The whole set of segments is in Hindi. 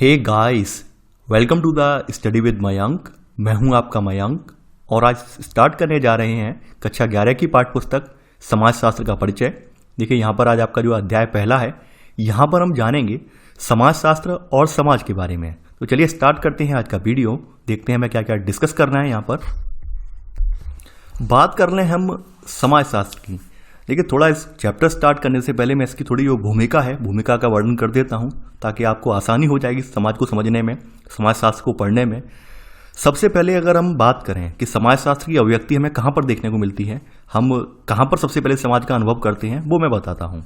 Hey guys, welcome to the study with Mayank. मैं हूं आपका मयंक और आज स्टार्ट करने जा रहे हैं कक्षा 11 की पाठ्य पुस्तक समाजशास्त्र का परिचय। देखिए यहाँ पर आज आपका जो अध्याय पहला है, यहाँ पर हम जानेंगे समाजशास्त्र और समाज के बारे में। तो चलिए स्टार्ट करते हैं आज का वीडियो, देखते हैं हमें क्या क्या डिस्कस करना है। यहाँ पर बात कर लें हम समाजशास्त्र की। देखिए थोड़ा इस चैप्टर स्टार्ट करने से पहले मैं इसकी थोड़ी जो भूमिका है, भूमिका का वर्णन कर देता हूँ ताकि आपको आसानी हो जाएगी समाज को समझने में, समाजशास्त्र को पढ़ने में। सबसे पहले अगर हम बात करें कि समाजशास्त्र की अभिव्यक्ति हमें कहाँ पर देखने को मिलती है, हम कहाँ पर सबसे पहले समाज का अनुभव करते हैं, वो मैं बताता हूँ।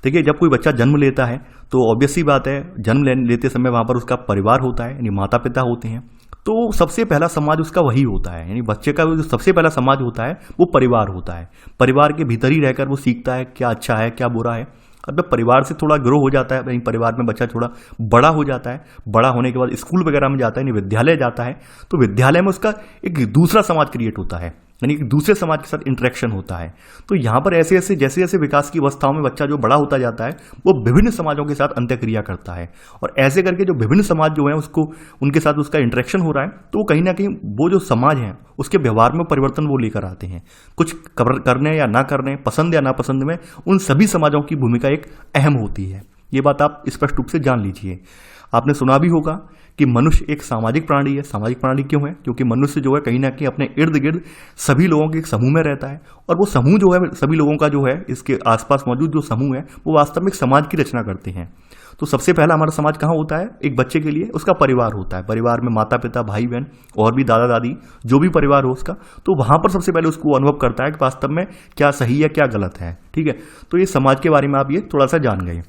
देखिए जब कोई बच्चा जन्म लेता है तो ऑब्वियस सी बात है, जन्म लेते समय वहाँ पर उसका परिवार होता है, यानी माता पिता होते हैं। तो सबसे पहला समाज उसका वही होता है, यानी बच्चे का जो सबसे पहला समाज होता है वो परिवार होता है। परिवार के भीतर ही रहकर वो सीखता है क्या अच्छा है क्या बुरा है। अब जब परिवार से थोड़ा ग्रो हो जाता है, यानी परिवार में बच्चा थोड़ा बड़ा हो जाता है, बड़ा होने के बाद स्कूल वगैरह में जाता है, यानी विद्यालय जाता है, तो विद्यालय में उसका एक दूसरा समाज क्रिएट होता है, यानी कि दूसरे समाज के साथ इंटरेक्शन होता है। तो यहाँ पर ऐसे ऐसे जैसे जैसे विकास की अवस्थाओं में बच्चा जो बड़ा होता जाता है वो विभिन्न समाजों के साथ अंतःक्रिया करता है, और ऐसे करके जो विभिन्न समाज जो है उसको उनके साथ उसका इंटरेक्शन हो रहा है, तो वो कहीं ना कहीं वो जो समाज है उसके व्यवहार में परिवर्तन वो लेकर आते हैं। कुछ करने या ना करने, पसंद या नापसंद में उन सभी समाजों की भूमिका एक अहम होती है। ये बात आप स्पष्ट रूप से जान लीजिए। आपने सुना भी होगा कि मनुष्य एक सामाजिक प्राणी है। सामाजिक प्राणी क्यों है? क्योंकि मनुष्य जो है कहीं ना कहीं अपने इर्द गिर्द सभी लोगों के एक समूह में रहता है, और वो समूह जो है सभी लोगों का जो है इसके आसपास मौजूद जो समूह है वो वास्तव में एक समाज की रचना करते हैं। तो सबसे पहला हमारा समाज कहाँ होता है? एक बच्चे के लिए उसका परिवार होता है। परिवार में माता पिता, भाई बहन और भी दादा दादी, जो भी परिवार हो उसका, तो वहां पर सबसे पहले उसको अनुभव करता है कि वास्तव में क्या सही है क्या गलत है। ठीक है, तो ये समाज के बारे में आप ये थोड़ा सा जान गए।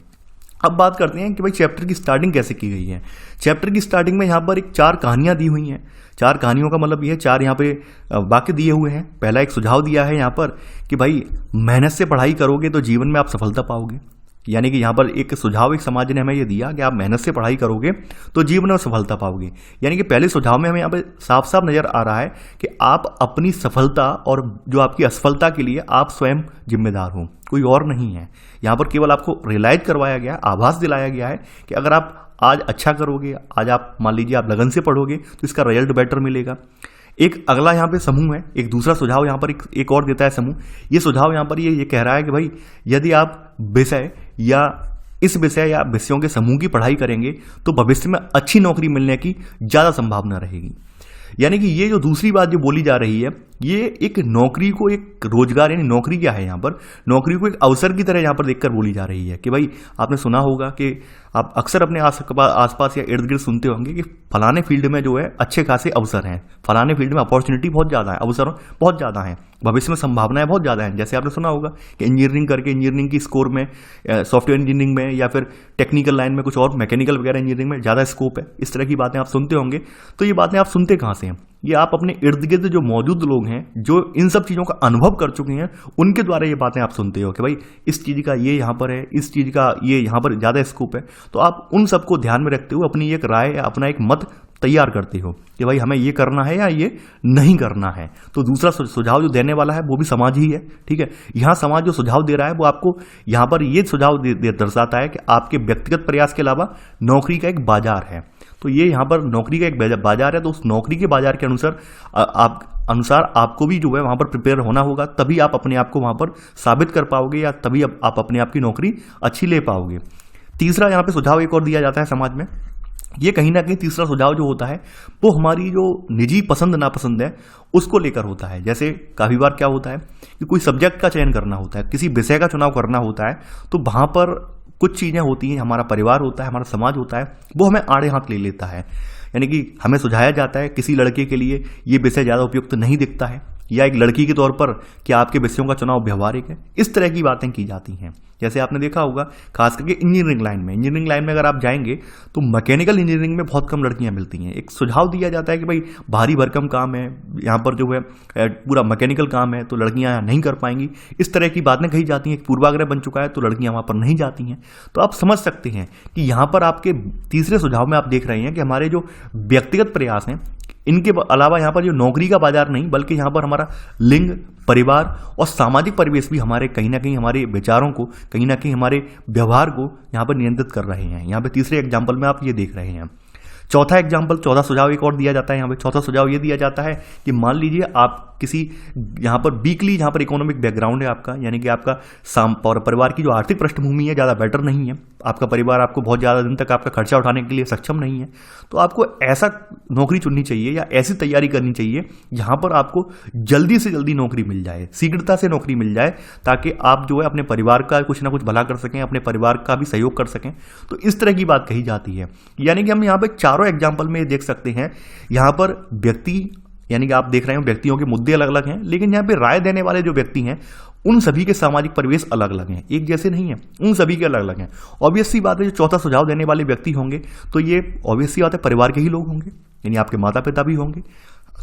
अब बात करते हैं कि भाई चैप्टर की स्टार्टिंग कैसे की गई है। चैप्टर की स्टार्टिंग में यहाँ पर एक 4 कहानियां दी हुई हैं। 4 कहानियों का मतलब ये है 4 यहाँ पे वाक्य दिए हुए हैं। पहला एक सुझाव दिया है यहाँ पर कि भाई मेहनत से पढ़ाई करोगे तो जीवन में आप सफलता पाओगे। यानी कि यहाँ पर एक सुझाव एक समाज ने हमें ये दिया कि आप मेहनत से पढ़ाई करोगे तो जीवन में सफलता पाओगे। यानी कि पहले सुझाव में हमें यहाँ पे साफ साफ नजर आ रहा है कि आप अपनी सफलता और जो आपकी असफलता के लिए आप स्वयं जिम्मेदार हो, कोई और नहीं है। यहाँ पर केवल आपको रियलाइज करवाया गया, आभास दिलाया गया है कि अगर आप आज अच्छा करोगे, आज आप मान लीजिए आप लगन से पढ़ोगे तो इसका रिजल्ट बेटर मिलेगा। एक अगला यहाँ पे समूह है, एक दूसरा सुझाव यहाँ पर एक और देता है समूह। ये सुझाव यहाँ पर ये कह रहा है कि भाई यदि आप विषय या इस विषय या विषयों के समूह की पढ़ाई करेंगे तो भविष्य में अच्छी नौकरी मिलने की ज्यादा संभावना रहेगी। यानी कि ये जो दूसरी बात जो बोली जा रही है, ये एक नौकरी को, एक रोजगार, यानी नौकरी क्या है यहाँ पर, नौकरी को एक अवसर की तरह यहाँ पर देखकर बोली जा रही है कि भाई आपने सुना होगा कि आप अक्सर अपने आसपास या इर्द गिर्द सुनते होंगे कि फलाने फील्ड में जो है अच्छे खासे अवसर हैं, फलाने फील्ड में अपॉर्चुनिटी बहुत ज़्यादा है, अवसर बहुत ज़्यादा हैं, भविष्य में संभावनाएं बहुत ज़्यादा हैं। जैसे आपने सुना होगा कि इंजीनियरिंग करके इंजीनियरिंग की स्कोर में, सॉफ्टवेयर इंजीनियरिंग में या फिर टेक्निकल लाइन में कुछ और मैकेनिकल वगैरह इंजीनियरिंग में ज़्यादा स्कोप है। इस तरह की बातें आप सुनते होंगे। तो ये बातें आप सुनते कहाँ से हैं? ये आप अपने इर्द गिर्द जो मौजूद लोग हैं जो इन सब चीज़ों का अनुभव कर चुके हैं उनके द्वारा ये बातें आप सुनते हो कि भाई इस चीज़ का ये यहाँ पर है, इस चीज़ का ये यहाँ पर ज़्यादा स्कोप है। तो आप उन सबको ध्यान में रखते हुए अपनी एक राय या अपना एक मत तैयार करते हो कि भाई हमें ये करना है या ये नहीं करना है। तो दूसरा सुझाव जो देने वाला है वो भी समाज ही है। ठीक है, यहाँ समाज जो सुझाव दे रहा है वो आपको यहाँ पर ये सुझाव दर्शाता है कि आपके व्यक्तिगत प्रयास के अलावा नौकरी का एक बाजार है। तो ये यहाँ पर नौकरी का एक बाजार है, तो उस नौकरी के बाजार के अनुसार आपको भी जो है वहाँ पर प्रिपेयर होना होगा, तभी आप अपने आप को वहाँ पर साबित कर पाओगे या तभी आप अपने आप की नौकरी अच्छी ले पाओगे। तीसरा यहाँ पे सुझाव एक और दिया जाता है समाज में। ये कहीं ना कहीं तीसरा सुझाव जो होता है वो हमारी जो निजी पसंद नापसंद है उसको लेकर होता है। जैसे काफ़ी बार क्या होता है कि कोई सब्जेक्ट का चयन करना होता है, किसी विषय का चुनाव करना होता है, तो वहाँ पर कुछ चीज़ें होती हैं, हमारा परिवार होता है, हमारा समाज होता है, वो हमें आड़े हाथ ले लेता है। यानी कि हमें सुझाया जाता है किसी लड़के के लिए ये विषय ज़्यादा उपयुक्त नहीं दिखता है, या एक लड़की के तौर पर क्या आपके विषयों का चुनाव व्यवहारिक है। इस तरह की बातें की जाती हैं। जैसे आपने देखा होगा खास करके इंजीनियरिंग लाइन में अगर आप जाएंगे तो मैकेनिकल इंजीनियरिंग में बहुत कम लड़कियां मिलती हैं। एक सुझाव दिया जाता है कि भाई भारी भरकम काम है, यहाँ पर जो है पूरा मैकेनिकल काम है तो लड़कियां नहीं कर पाएंगी। इस तरह की बातें कही जाती हैं। एक पूर्वाग्रह बन चुका है तो लड़कियां वहाँ पर नहीं जाती हैं। तो आप समझ सकते हैं कि यहाँ पर आपके तीसरे सुझाव में आप देख रहे हैं कि हमारे जो व्यक्तिगत प्रयास हैं इनके अलावा यहाँ पर जो नौकरी का बाजार नहीं, बल्कि यहाँ पर हमारा लिंग, परिवार और सामाजिक परिवेश भी हमारे कहीं ना कहीं हमारे विचारों को, कहीं ना कहीं हमारे व्यवहार को यहाँ पर नियंत्रित कर रहे हैं। यहाँ पे तीसरे एग्जाम्पल में आप ये देख रहे हैं। चौथा एग्जाम्पल, चौथा सुझाव एक और दिया जाता है यहाँ पे। चौथा सुझाव ये दिया जाता है कि मान लीजिए आप किसी यहाँ पर वीकली, जहाँ पर इकोनॉमिक बैकग्राउंड है आपका, यानी कि आपका परिवार की जो आर्थिक पृष्ठभूमि है ज़्यादा बेटर नहीं है, आपका परिवार आपको बहुत ज़्यादा दिन तक आपका खर्चा उठाने के लिए सक्षम नहीं है, तो आपको ऐसा नौकरी चुननी चाहिए या ऐसी तैयारी करनी चाहिए जहाँ पर आपको जल्दी से जल्दी नौकरी मिल जाए, शीघ्रता से नौकरी मिल जाए, ताकि आप जो है अपने परिवार का कुछ ना कुछ भला कर सकें, अपने परिवार का भी सहयोग कर सकें। तो इस तरह की बात कही जाती है। यानी कि हम यहाँ पे चारों एग्जाम्पल में देख सकते हैं, यहाँ पर व्यक्ति, यानी कि आप देख रहे हो व्यक्तियों के मुद्दे अलग अलग हैं, लेकिन यहाँ पे राय देने वाले जो व्यक्ति हैं उन सभी के सामाजिक परिवेश अलग अलग हैं, एक जैसे नहीं है, उन सभी के अलग अलग हैं। ऑब्वियस सी बात है, जो चौथा सुझाव देने वाले व्यक्ति होंगे तो ये ऑब्वियस सी बात है परिवार के ही लोग होंगे, यानी आपके माता पिता भी होंगे।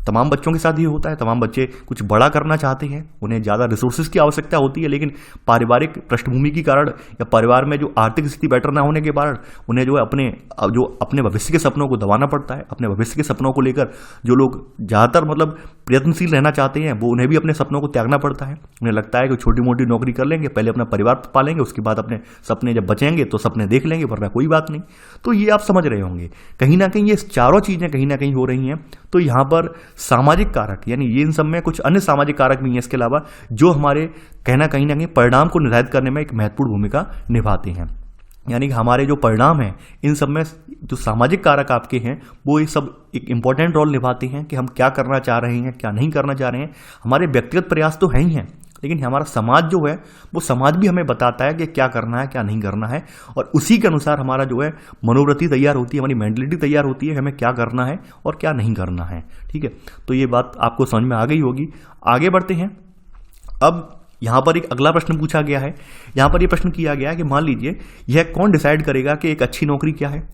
तमाम बच्चों के साथ ये होता है, तमाम बच्चे कुछ बड़ा करना चाहते हैं, उन्हें ज़्यादा रिसोर्सेज की आवश्यकता होती है, लेकिन पारिवारिक पृष्ठभूमि के कारण या परिवार में जो आर्थिक स्थिति बेटर ना होने के कारण उन्हें जो है अपने भविष्य के सपनों को दबाना पड़ता है। अपने भविष्य के सपनों को लेकर जो लोग ज़्यादातर मतलब प्रयत्नशील रहना चाहते हैं, वो उन्हें भी अपने सपनों को त्यागना पड़ता है। उन्हें लगता है कि छोटी मोटी नौकरी कर लेंगे, पहले अपना परिवार पालेंगे, उसके बाद अपने सपने जब बचेंगे तो सपने देख लेंगे, वरना कोई बात नहीं। तो ये आप समझ रहे होंगे, कहीं ना कहीं ये चारों चीज़ें कहीं ना कहीं हो रही हैं। तो यहाँ पर सामाजिक कारक, यानी ये इन सब में कुछ अन्य सामाजिक कारक भी हैं इसके अलावा, जो हमारे कहीं ना कहीं परिणाम को निर्धारित करने में एक महत्वपूर्ण भूमिका निभाते हैं। यानी कि हमारे जो परिणाम हैं, इन सब में जो सामाजिक कारक आपके हैं, वो ये सब एक इम्पॉर्टेंट रोल निभाते हैं कि हम क्या करना चाह रहे हैं, क्या नहीं करना चाह रहे हैं। हमारे व्यक्तिगत प्रयास तो हैं ही हैं, लेकिन हमारा समाज जो है वो समाज भी हमें बताता है कि क्या करना है, क्या नहीं करना है, और उसी के अनुसार हमारा जो है मनोवृत्ति तैयार होती है, हमारी मेंटलिटी तैयार होती है, हमें क्या करना है और क्या नहीं करना है। ठीक है, तो ये बात आपको समझ में आ गई होगी। आगे बढ़ते हैं। अब यहाँ पर एक अगला प्रश्न पूछा गया है। यहाँ पर यह प्रश्न किया गया है कि मान लीजिए यह कौन डिसाइड करेगा कि एक अच्छी नौकरी क्या है,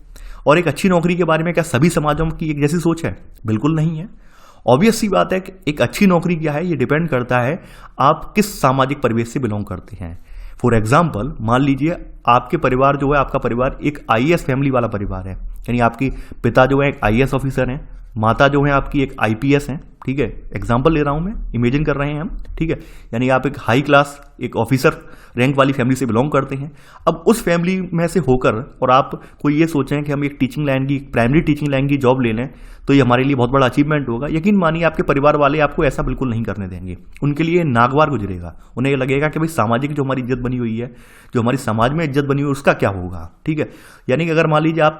और एक अच्छी नौकरी के बारे में क्या सभी समाजों की एक जैसी सोच है? बिल्कुल नहीं है। ऑब्वियस सी बात है कि एक अच्छी नौकरी क्या है, ये डिपेंड करता है आप किस सामाजिक परिवेश से बिलोंग करते हैं। फॉर एग्जाम्पल, मान लीजिए आपके परिवार जो है, आपका परिवार एक आईएएस फैमिली वाला परिवार है, यानी आपकी पिता जो है एक आईएएस ऑफिसर हैं, माता जो है आपकी एक आईपीएस हैं। ठीक है, एग्जाम्पल ले रहा हूं मैं, इमेजिन कर रहे हैं हम। ठीक है, यानी आप एक हाई क्लास, एक ऑफिसर रैंक वाली फैमिली से बिलोंग करते हैं। अब उस फैमिली में से होकर और आप कोई ये सोचें कि हम एक टीचिंग लाइन की, प्राइमरी टीचिंग लाइन की जॉब ले लें, तो ये हमारे लिए बहुत बड़ा अचीवमेंट होगा। यकीन मानिए आपके परिवार वाले आपको ऐसा बिल्कुल नहीं करने देंगे। उनके लिए नागवार गुजरेगा। उन्हें ये लगेगा कि भाई सामाजिक जो हमारी इज्जत बनी हुई है, जो हमारी समाज में इज्जत बनी हुई है, उसका क्या होगा। ठीक है, यानी कि अगर मान लीजिए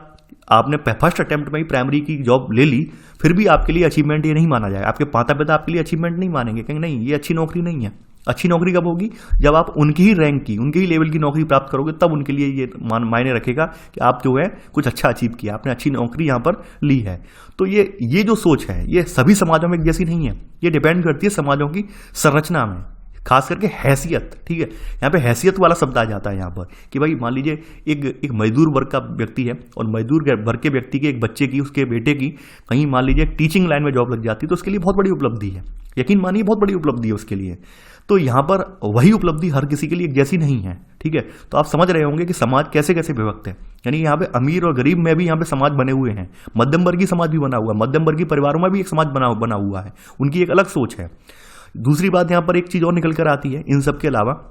आपने फर्स्ट अटेम्प्ट में ही प्राइमरी की जॉब ले ली, फिर भी आपके लिए अचीवमेंट ये नहीं माना जाएगा। आपके माता पिता आपके लिए अचीवमेंट नहीं मानेंगे, कहेंगे नहीं ये अच्छी नौकरी नहीं है। अच्छी नौकरी कब होगी? जब आप उनकी ही रैंक की, उनके ही लेवल की नौकरी प्राप्त करोगे, तब उनके लिए ये मायने रखेगा कि आप जो है कुछ अच्छा अचीव किया, आपने अच्छी नौकरी यहाँ पर ली है। तो ये जो सोच है, ये सभी समाजों में एक जैसी नहीं है। ये डिपेंड करती है समाजों की संरचना में, खास करके हैसियत। ठीक है, यहाँ पे हैसियत वाला शब्द आ जाता है यहाँ पर कि भाई मान लीजिए एक मजदूर वर्ग का व्यक्ति है, और मजदूर वर्ग के व्यक्ति के एक बच्चे की, उसके बेटे की कहीं मान लीजिए टीचिंग लाइन में जॉब लग जाती है, तो उसके लिए बहुत बड़ी उपलब्धि है। यकीन मानिए बहुत बड़ी उपलब्धि है उसके लिए। तो यहाँ पर वही उपलब्धि हर किसी के लिए एक जैसी नहीं है। ठीक है, तो आप समझ रहे होंगे कि समाज कैसे कैसे विभक्त है। यानी यहाँ पे अमीर और गरीब में भी यहाँ पे समाज बने हुए हैं, मध्यम वर्गीय समाज भी बना हुआ है, मध्यम वर्गीय परिवारों में भी एक समाज बना हुआ है, उनकी एक अलग सोच है। दूसरी बात यहाँ पर एक चीज़ और निकल कर आती है, इन सब के अलावा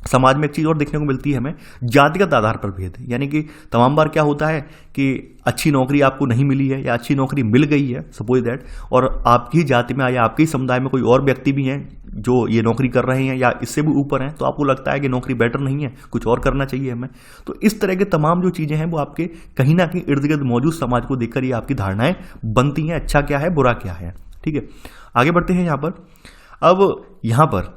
समाज में एक चीज़ और देखने को मिलती है हमें, जातिगत आधार पर भेद। यानी कि तमाम बार क्या होता है कि अच्छी नौकरी आपको नहीं मिली है या अच्छी नौकरी मिल गई है, सपोज दैट, और आपकी जाति में या आपके ही समुदाय में कोई और व्यक्ति भी हैं जो ये नौकरी कर रहे हैं या इससे भी ऊपर हैं, तो आपको लगता है कि नौकरी बेटर नहीं है, कुछ और करना चाहिए हमें। तो इस तरह के तमाम जो चीज़ें हैं वो आपके कहीं ना कहीं इर्द गिर्द मौजूद समाज को देखकर ये आपकी धारणाएं बनती हैं, अच्छा क्या है, बुरा क्या है। ठीक है, आगे बढ़ते हैं। यहाँ पर अब यहाँ पर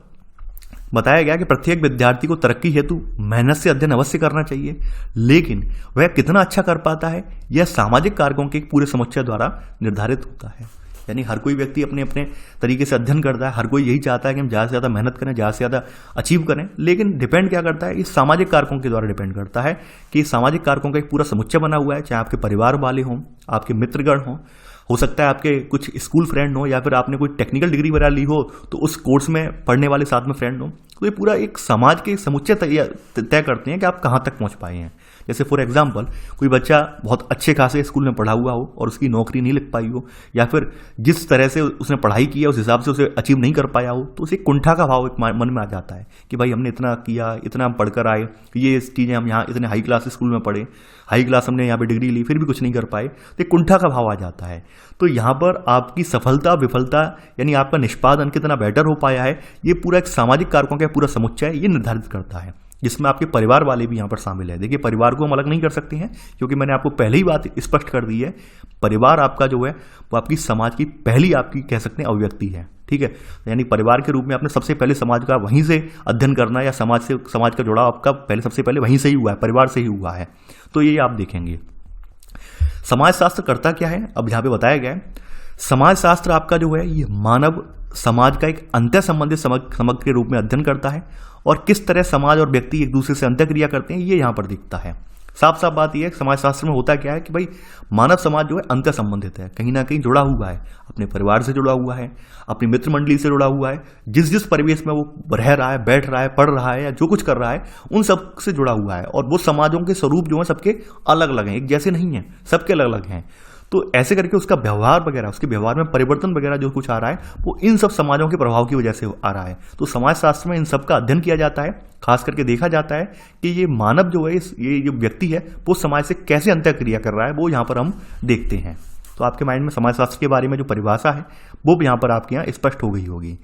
बताया गया कि प्रत्येक विद्यार्थी को तरक्की हेतु मेहनत से अध्ययन अवश्य करना चाहिए, लेकिन वह कितना अच्छा कर पाता है यह सामाजिक कारकों के पूरे समुच्चय द्वारा निर्धारित होता है। यानी हर कोई व्यक्ति अपने अपने तरीके से अध्ययन करता है, हर कोई यही चाहता है कि हम ज़्यादा से ज़्यादा मेहनत करें, ज़्यादा से ज़्यादा अचीव करें, लेकिन डिपेंड क्या करता है, इस सामाजिक कारकों के द्वारा डिपेंड करता है कि सामाजिक कारकों का एक पूरा समुच्चय बना हुआ है, चाहे आपके परिवार वाले हों, आपके मित्रगण हों, हो सकता है आपके कुछ स्कूल फ्रेंड हो, या फिर आपने कोई टेक्निकल डिग्री वगैरह ली हो तो उस कोर्स में पढ़ने वाले साथ में फ्रेंड हो। तो ये पूरा एक समाज के समुच्चय तय करते हैं कि आप कहाँ तक पहुँच पाए हैं। जैसे फॉर एग्जाम्पल कोई बच्चा बहुत अच्छे खासे स्कूल में पढ़ा हुआ हो और उसकी नौकरी नहीं लग पाई हो, या फिर जिस तरह से उसने पढ़ाई की है उस हिसाब से उसे अचीव नहीं कर पाया हो, तो उसे कुंठा का भाव एक मन में आ जाता है कि भाई हमने इतना किया, इतना हम पढ़कर आए, ये चीज़ें हम यहाँ इतने हाई क्लास स्कूल में पढ़े, हाई क्लास हमने यहाँ पे डिग्री ली, फिर भी कुछ नहीं कर पाए, तो एक कुंठा का भाव आ जाता है। तो यहाँ पर आपकी सफलता विफलता यानी आपका निष्पादन कितना बेटर हो पाया है, ये पूरा एक सामाजिक कारकों का पूरा समुच्चय ये निर्धारित करता है, जिसमें आपके परिवार वाले भी यहाँ पर शामिल है। देखिए परिवार को हम अलग नहीं कर सकते हैं, क्योंकि मैंने आपको पहले ही बात स्पष्ट कर दी है, परिवार आपका जो है वो आपकी समाज की पहली आपकी कह सकते हैं अभिव्यक्ति है, ठीक है। यानी परिवार के रूप में आपने सबसे पहले समाज का वहीं से अध्ययन करना, या समाज का जुड़ाव आपका पहले सबसे पहले वहीं से ही हुआ है, परिवार से ही हुआ है। तो ये आप देखेंगे। समाजशास्त्र करता क्या है, अब यहाँ पे बताया गया है। समाजशास्त्र आपका जो है ये मानव समाज का एक अंतः संबंधित समग्र के रूप में अध्ययन करता है, और किस तरह समाज और व्यक्ति एक दूसरे से अंतःक्रिया करते हैं ये यहाँ पर दिखता है। साफ साफ बात यह है समाजशास्त्र में होता क्या है कि भाई मानव समाज जो है अंतः संबंधित है, कहीं ना कहीं जुड़ा हुआ है, अपने परिवार से जुड़ा हुआ है, अपनी मित्र मंडली से जुड़ा हुआ है, जिस परिवेश में वो रह रहा है, बैठ रहा है, पढ़ रहा है या जो कुछ कर रहा है उन सब से जुड़ा हुआ है। और वो समाजों के स्वरूप जो है सबके अलग अलग हैं, एक जैसे नहीं है, सबके अलग अलग हैं। तो ऐसे करके उसका व्यवहार वगैरह, उसके व्यवहार में परिवर्तन वगैरह जो कुछ आ रहा है वो इन सब समाजों के प्रभाव की वजह से आ रहा है। तो समाजशास्त्र में इन सब का अध्ययन किया जाता है, खास करके देखा जाता है कि ये मानव जो है, ये जो व्यक्ति है वो समाज से कैसे अंतःक्रिया कर रहा है, वो यहाँ पर हम देखते हैं। तो आपके माइंड में समाजशास्त्र के बारे में जो परिभाषा है वो भी यहाँ पर आपके यहाँ स्पष्ट हो गई होगी।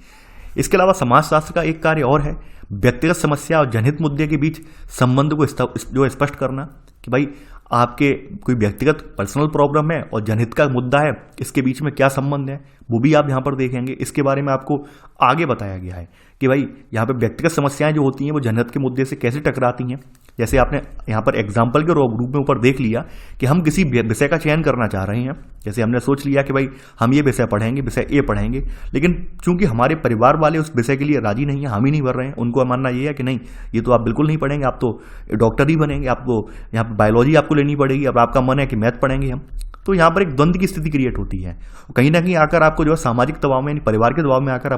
इसके अलावा समाजशास्त्र का एक कार्य और है, व्यक्तिगत समस्या और जनहित मुद्दे के बीच संबंध को जो स्पष्ट करना, कि भाई आपके कोई व्यक्तिगत पर्सनल प्रॉब्लम है और जनहित का मुद्दा है, इसके बीच में क्या संबंध है वो भी आप यहाँ पर देखेंगे। इसके बारे में आपको आगे बताया गया है कि भाई यहाँ पे व्यक्तिगत समस्याएं जो होती हैं वो जनहित के मुद्दे से कैसे टकराती हैं। जैसे आपने यहाँ पर एग्जाम्पल के रूप में ऊपर देख लिया कि हम किसी विषय का चयन करना चाह रहे हैं, जैसे हमने सोच लिया कि भाई हम ये विषय पढ़ेंगे, विषय ए पढ़ेंगे, लेकिन चूंकि हमारे परिवार वाले उस विषय के लिए राजी नहीं है, हम ही नहीं भर रहे हैं, उनको मानना ये है कि नहीं ये तो आप बिल्कुल नहीं पढ़ेंगे, आप तो डॉक्टर ही बनेंगे, आपको यहाँ पर बायोलॉजी आपको लेनी पड़ेगी, अब आपका मन है कि मैथ पढ़ेंगे हम। तो यहाँ पर एक द्वंद्व की स्थिति क्रिएट होती है, कहीं ना कहीं आकर आपको जो है सामाजिक दबाव में, परिवार के दबाव में आकर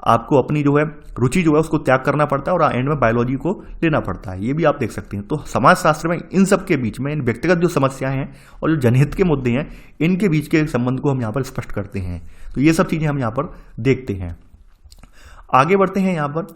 आपको अपनी जो है रुचि जो है उसको त्याग करना पड़ता है और एंड में बायोलॉजी को लेना पड़ता है। ये भी आप देख सकते हैं। तो समाजशास्त्र में इन सब के बीच में इन व्यक्तिगत जो समस्याएं हैं और जो जनहित के मुद्दे हैं इनके बीच के संबंध को हम यहाँ पर स्पष्ट करते हैं। तो ये सब चीजें हम यहाँ पर देखते हैं। आगे बढ़ते हैं। यहाँ पर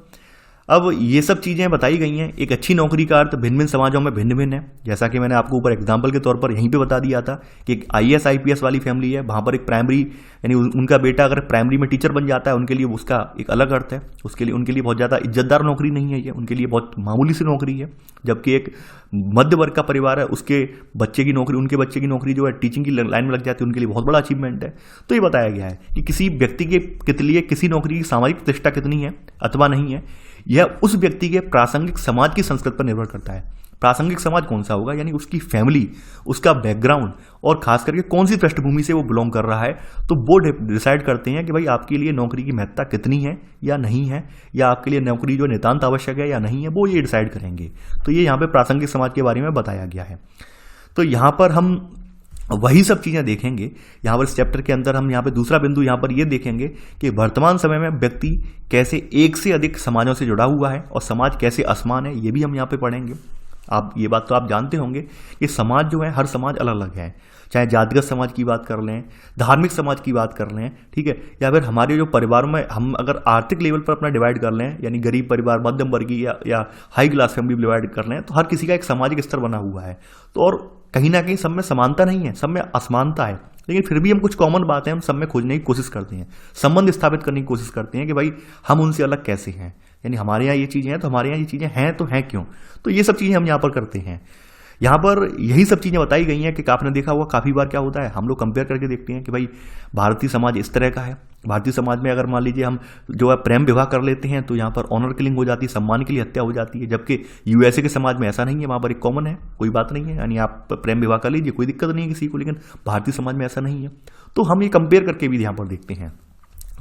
अब ये सब चीज़ें बताई गई हैं। एक अच्छी नौकरी का अर्थ भिन्न भिन्न समाजों में भिन्न भिन्न है, जैसा कि मैंने आपको ऊपर एग्जाम्पल के तौर पर यहीं पे बता दिया था कि एक IAS IPS वाली फैमिली है, वहाँ पर एक प्राइमरी यानी उनका बेटा अगर प्राइमरी में टीचर बन जाता है उनके लिए उसका एक अलग अर्थ है, उनके लिए बहुत ज़्यादा इज्जतदार नौकरी नहीं है ये, उनके लिए बहुत मामूली सी नौकरी है। जबकि एक मध्य वर्ग का परिवार है, उसके बच्चे की नौकरी, उनके बच्चे की नौकरी जो है टीचिंग की लाइन में लग जाती है, उनके लिए बहुत बड़ा अचीवमेंट है। तो ये बताया गया है कि किसी व्यक्ति के लिए किसी नौकरी की सामाजिक प्रतिष्ठा कितनी है अथवा नहीं है, यह उस व्यक्ति के प्रासंगिक समाज की संस्कृति पर निर्भर करता है। प्रासंगिक समाज कौन सा होगा, यानी उसकी फैमिली, उसका बैकग्राउंड और खास करके कौन सी पृष्ठभूमि से वो बिलोंग कर रहा है, तो वो डिसाइड करते हैं कि भाई आपके लिए नौकरी की महत्ता कितनी है या नहीं है, या आपके लिए नौकरी जो नितांत आवश्यक है या नहीं है, वो ये डिसाइड करेंगे। तो ये यहाँ पे प्रासंगिक समाज के बारे में बताया गया है। तो यहाँ पर हम वही सब चीज़ें देखेंगे। यहाँ पर इस चैप्टर के अंदर हम यहाँ पे दूसरा बिंदु यहाँ पर ये देखेंगे कि वर्तमान समय में व्यक्ति कैसे एक से अधिक समाजों से जुड़ा हुआ है और समाज कैसे असमान है, ये भी हम यहाँ पे पढ़ेंगे। आप ये बात तो आप जानते होंगे कि समाज जो है, हर समाज अलग अलग है, चाहे जातिगत समाज की बात कर लें, धार्मिक समाज की बात कर लें, ठीक है, या फिर हमारे जो परिवारों में हम अगर आर्थिक लेवल पर अपना डिवाइड कर लें, यानी गरीब परिवार, मध्यम वर्गीय या हाई क्लास फैमिली डिवाइड कर लें, तो हर किसी का एक सामाजिक स्तर बना हुआ है। तो और कहीं ना कहीं सब में समानता नहीं है, सब में असमानता है, लेकिन फिर भी हम कुछ कॉमन बातें हम सब में खोजने की कोशिश करते हैं, संबंध स्थापित करने की कोशिश करते हैं कि भाई हम उनसे अलग कैसे हैं, यानी हमारे यहाँ ये चीज़ें हैं तो हमारे यहाँ ये चीज़ें हैं तो हैं क्यों। तो ये सब चीज़ें हम यहाँ पर करते हैं। यहाँ पर यही सब चीज़ें बताई गई हैं कि आपने देखा होगा काफ़ी बार क्या होता है, हम लोग कंपेयर करके देखते हैं कि भाई भारतीय समाज इस तरह का है, भारतीय समाज में अगर मान लीजिए हम जो है प्रेम विवाह कर लेते हैं तो यहाँ पर ऑनर किलिंग हो जाती है, सम्मान के लिए हत्या हो जाती है, जबकि USA के समाज में ऐसा नहीं है, वहाँ पर एक कॉमन है, कोई बात नहीं है, यानी आप प्रेम विवाह कर लीजिए, कोई दिक्कत नहीं है किसी को, लेकिन भारतीय समाज में ऐसा नहीं है। तो हम ये कंपेयर करके भी यहाँ पर देखते हैं।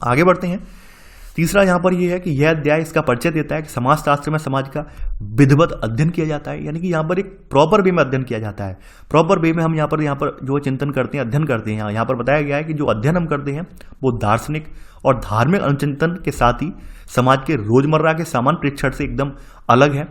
आगे बढ़ते हैं। तीसरा यहाँ पर यह है कि यह अध्याय इसका परिचय देता है कि समाजशास्त्र में समाज का विधिवत अध्ययन किया जाता है, यानी कि यहाँ पर एक प्रॉपर वे में अध्ययन किया जाता है। प्रॉपर वे में हम यहाँ पर जो चिंतन करते हैं, अध्ययन करते हैं। यहाँ पर बताया गया है कि जो अध्ययन हम करते हैं वो दार्शनिक और धार्मिक अनुचिंतन के साथ ही समाज के रोजमर्रा के सामान्य प्रेक्षण से एकदम अलग है।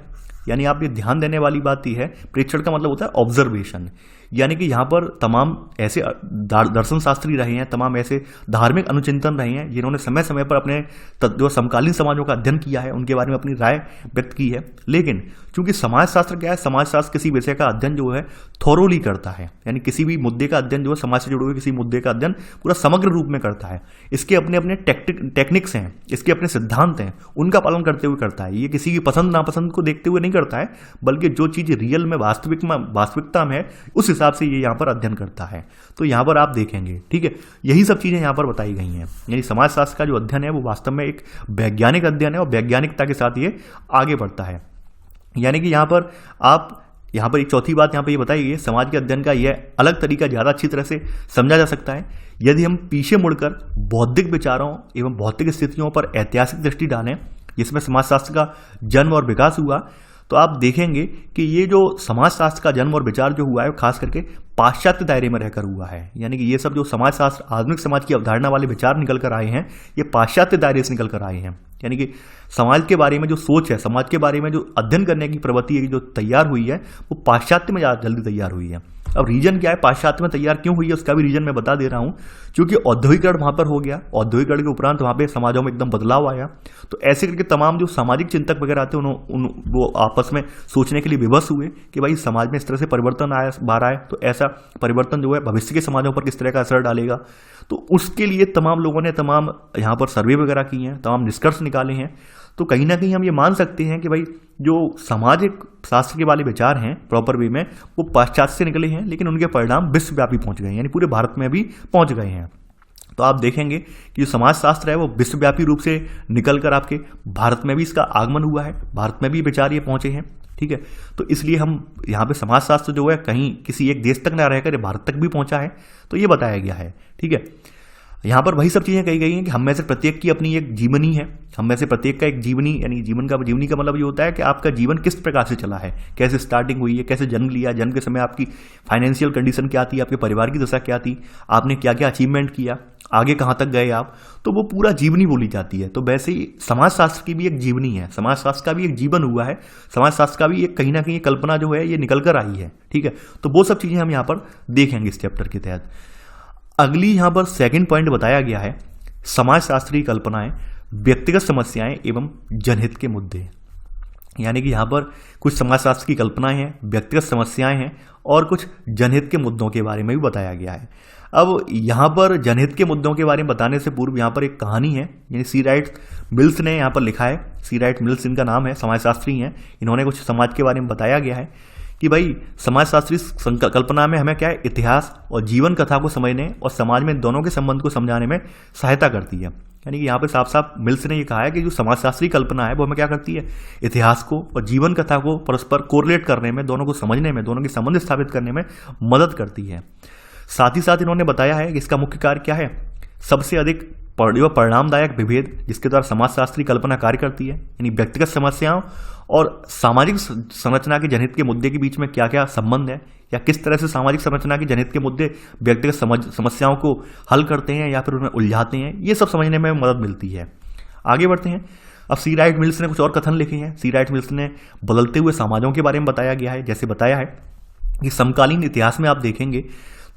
यानी आप ये ध्यान देने वाली बात यह है, प्रेक्षण का मतलब होता है ऑब्जर्वेशन, यानी कि यहाँ पर तमाम ऐसे दर्शन शास्त्री रहे हैं, तमाम ऐसे धार्मिक अनुचिंतन रहे हैं जिन्होंने समय समय पर अपने जो समकालीन समाजों का अध्ययन किया है उनके बारे में अपनी राय व्यक्त की है। लेकिन चूंकि समाजशास्त्र क्या है, समाजशास्त्र किसी विषय का अध्ययन जो है थोरोली करता है, यानी किसी भी मुद्दे का अध्ययन जो है, समाज से जुड़े हुए किसी मुद्दे का अध्ययन पूरा समग्र रूप में करता है। इसके अपने अपने टेक्निक्स हैं, इसके अपने सिद्धांत हैं, उनका पालन करते हुए करता है। ये किसी की पसंद नापसंद को देखते हुए नहीं करता है, बल्कि जो चीज रियल में वास्तविकता में उस हिसाब से ये यहाँ पर अध्ययन करता है। तो यहाँ पर आप देखेंगे, ठीक है, यही सब चीजें यहाँ पर बताई गई हैं। यानी समाजशास्त्र का जो अध्ययन है वो वास्तव में एक वैज्ञानिक अध्ययन है और वैज्ञानिकता के साथ ये आगे बढ़ता है। यानी कि यहाँ पर आप यहाँ पर एक चौथी बात यहाँ पर ये बताई गई, समाज के अध्ययन का यह अलग तरीका ज़्यादा अच्छी तरह से समझा जा सकता है यदि हम पीछे मुड़कर बौद्धिक विचारों एवं भौतिक स्थितियों पर ऐतिहासिक दृष्टि डालें, जिसमें समाजशास्त्र का जन्म और विकास हुआ। तो आप देखेंगे कि ये जो समाजशास्त्र का जन्म और विचार जो हुआ है खास करके पाश्चात्य दायरे में रहकर हुआ है। यानी कि ये सब जो समाजशास्त्र, आधुनिक समाज की अवधारणा वाले विचार निकल कर आए हैं, ये पाश्चात्य दायरे से निकल कर आए हैं। यानी कि समाज के बारे में जो सोच है, समाज के बारे में जो अध्ययन करने की प्रवृत्ति है जो तैयार हुई है, वो पाश्चात्य में ज़्यादा जल्दी तैयार हुई है। अब रीजन क्या है, पाश्चात्य में तैयार क्यों हुई है उसका भी रीजन मैं बता दे रहा हूँ। क्योंकि औद्योगिकरण वहाँ पर हो गया, औद्योगिकरण के उपरांत वहाँ पे समाजों में एकदम बदलाव आया। तो ऐसे करके तमाम जो सामाजिक चिंतक वगैरह आते हैं वो आपस में सोचने के लिए विवश हुए कि भाई समाज में इस तरह से परिवर्तन आया बाहर आए, तो ऐसा परिवर्तन जो है भविष्य के समाजों पर किस तरह का असर डालेगा। तो उसके लिए तमाम लोगों ने तमाम यहाँ पर सर्वे वगैरह किए हैं, तमाम निष्कर्ष निकाले हैं। तो कहीं ना कहीं हम ये मान सकते हैं कि भाई जो सामाजिक शास्त्र के वाले विचार हैं प्रॉपर वे में, वो पाश्चात्य से निकले हैं, लेकिन उनके परिणाम विश्वव्यापी पहुंच गए हैं, यानी पूरे भारत में भी पहुंच गए हैं। तो आप देखेंगे कि जो समाजशास्त्र है वो विश्वव्यापी रूप से निकल कर आपके भारत में भी इसका आगमन हुआ है, भारत में भी विचार ये पहुंचे हैं, ठीक है। तो इसलिए हम यहाँ पे समाजशास्त्र जो है कहीं किसी एक देश तक ना रहकर भारत तक भी पहुंचा है, तो ये बताया गया है, ठीक है। यहाँ पर वही सब चीज़ें कही गई हैं कि हम में से प्रत्येक की अपनी एक जीवनी है, हम में से प्रत्येक का एक जीवनी, यानी जीवनी का मतलब ये होता है कि आपका जीवन किस प्रकार से चला है, कैसे स्टार्टिंग हुई है, कैसे जन्म लिया, जन्म के समय आपकी फाइनेंशियल कंडीशन क्या थी, आपके परिवार की दशा क्या थी, आपने क्या क्या अचीवमेंट किया, आगे कहाँ तक गए आप, तो वो पूरा जीवनी बोली जाती है। तो वैसे ही समाजशास्त्र की भी एक जीवनी है, समाजशास्त्र का भी एक जीवन हुआ है, समाजशास्त्र का भी एक कहीं ना कहीं कल्पना जो है ये निकल कर आई है, ठीक है। तो वो सब चीज़ें हम यहाँ पर देखेंगे इस चैप्टर के तहत। अगली यहाँ पर सेकंड पॉइंट बताया गया है, समाजशास्त्री कल्पनाएं, व्यक्तिगत समस्याएं एवं जनहित के मुद्दे। यानी कि यहाँ पर कुछ समाजशास्त्र की कल्पनाएं हैं, व्यक्तिगत समस्याएं हैं और कुछ जनहित के मुद्दों के बारे में भी बताया गया है। अब यहाँ पर जनहित के मुद्दों के बारे में बताने से पूर्व यहाँ पर एक कहानी है, यानी सी राइट मिल्स ने यहाँ पर लिखा है, सी राइट मिल्स इनका नाम है, समाजशास्त्री हैं, इन्होंने कुछ समाज के बारे में बताया गया है कि भाई समाजशास्त्री कल्पना में हमें क्या है, इतिहास और जीवन कथा को समझने और समाज में दोनों के संबंध को समझाने में सहायता करती है। यानी कि यहाँ पे साफ साफ मिल्स ने ये कहा है कि जो समाजशास्त्री कल्पना है वो हमें क्या करती है, इतिहास को और जीवन कथा को परस्पर कोरिलेट करने में, दोनों को समझने में, दोनों के संबंध स्थापित करने में मदद करती है। साथ ही साथ इन्होंने बताया है कि इसका मुख्य कार्य क्या है, सबसे अधिक परिणामदायक विभेद जिसके द्वारा समाजशास्त्री कल्पना कार्य करती है, यानी व्यक्तिगत समस्याओं और सामाजिक संरचना के जनहित के मुद्दे के बीच में क्या क्या संबंध है, या किस तरह से सामाजिक संरचना के जनहित के मुद्दे व्यक्तिगत समस्याओं को हल करते हैं या फिर उन्हें उलझाते हैं, ये सब समझने में मदद मिलती है। आगे बढ़ते हैं। अब सी राइट मिल्स ने कुछ और कथन लिखे हैं। सी राइट मिल्स ने बदलते हुए समाजों के बारे में बताया गया है। जैसे बताया है कि समकालीन इतिहास में आप देखेंगे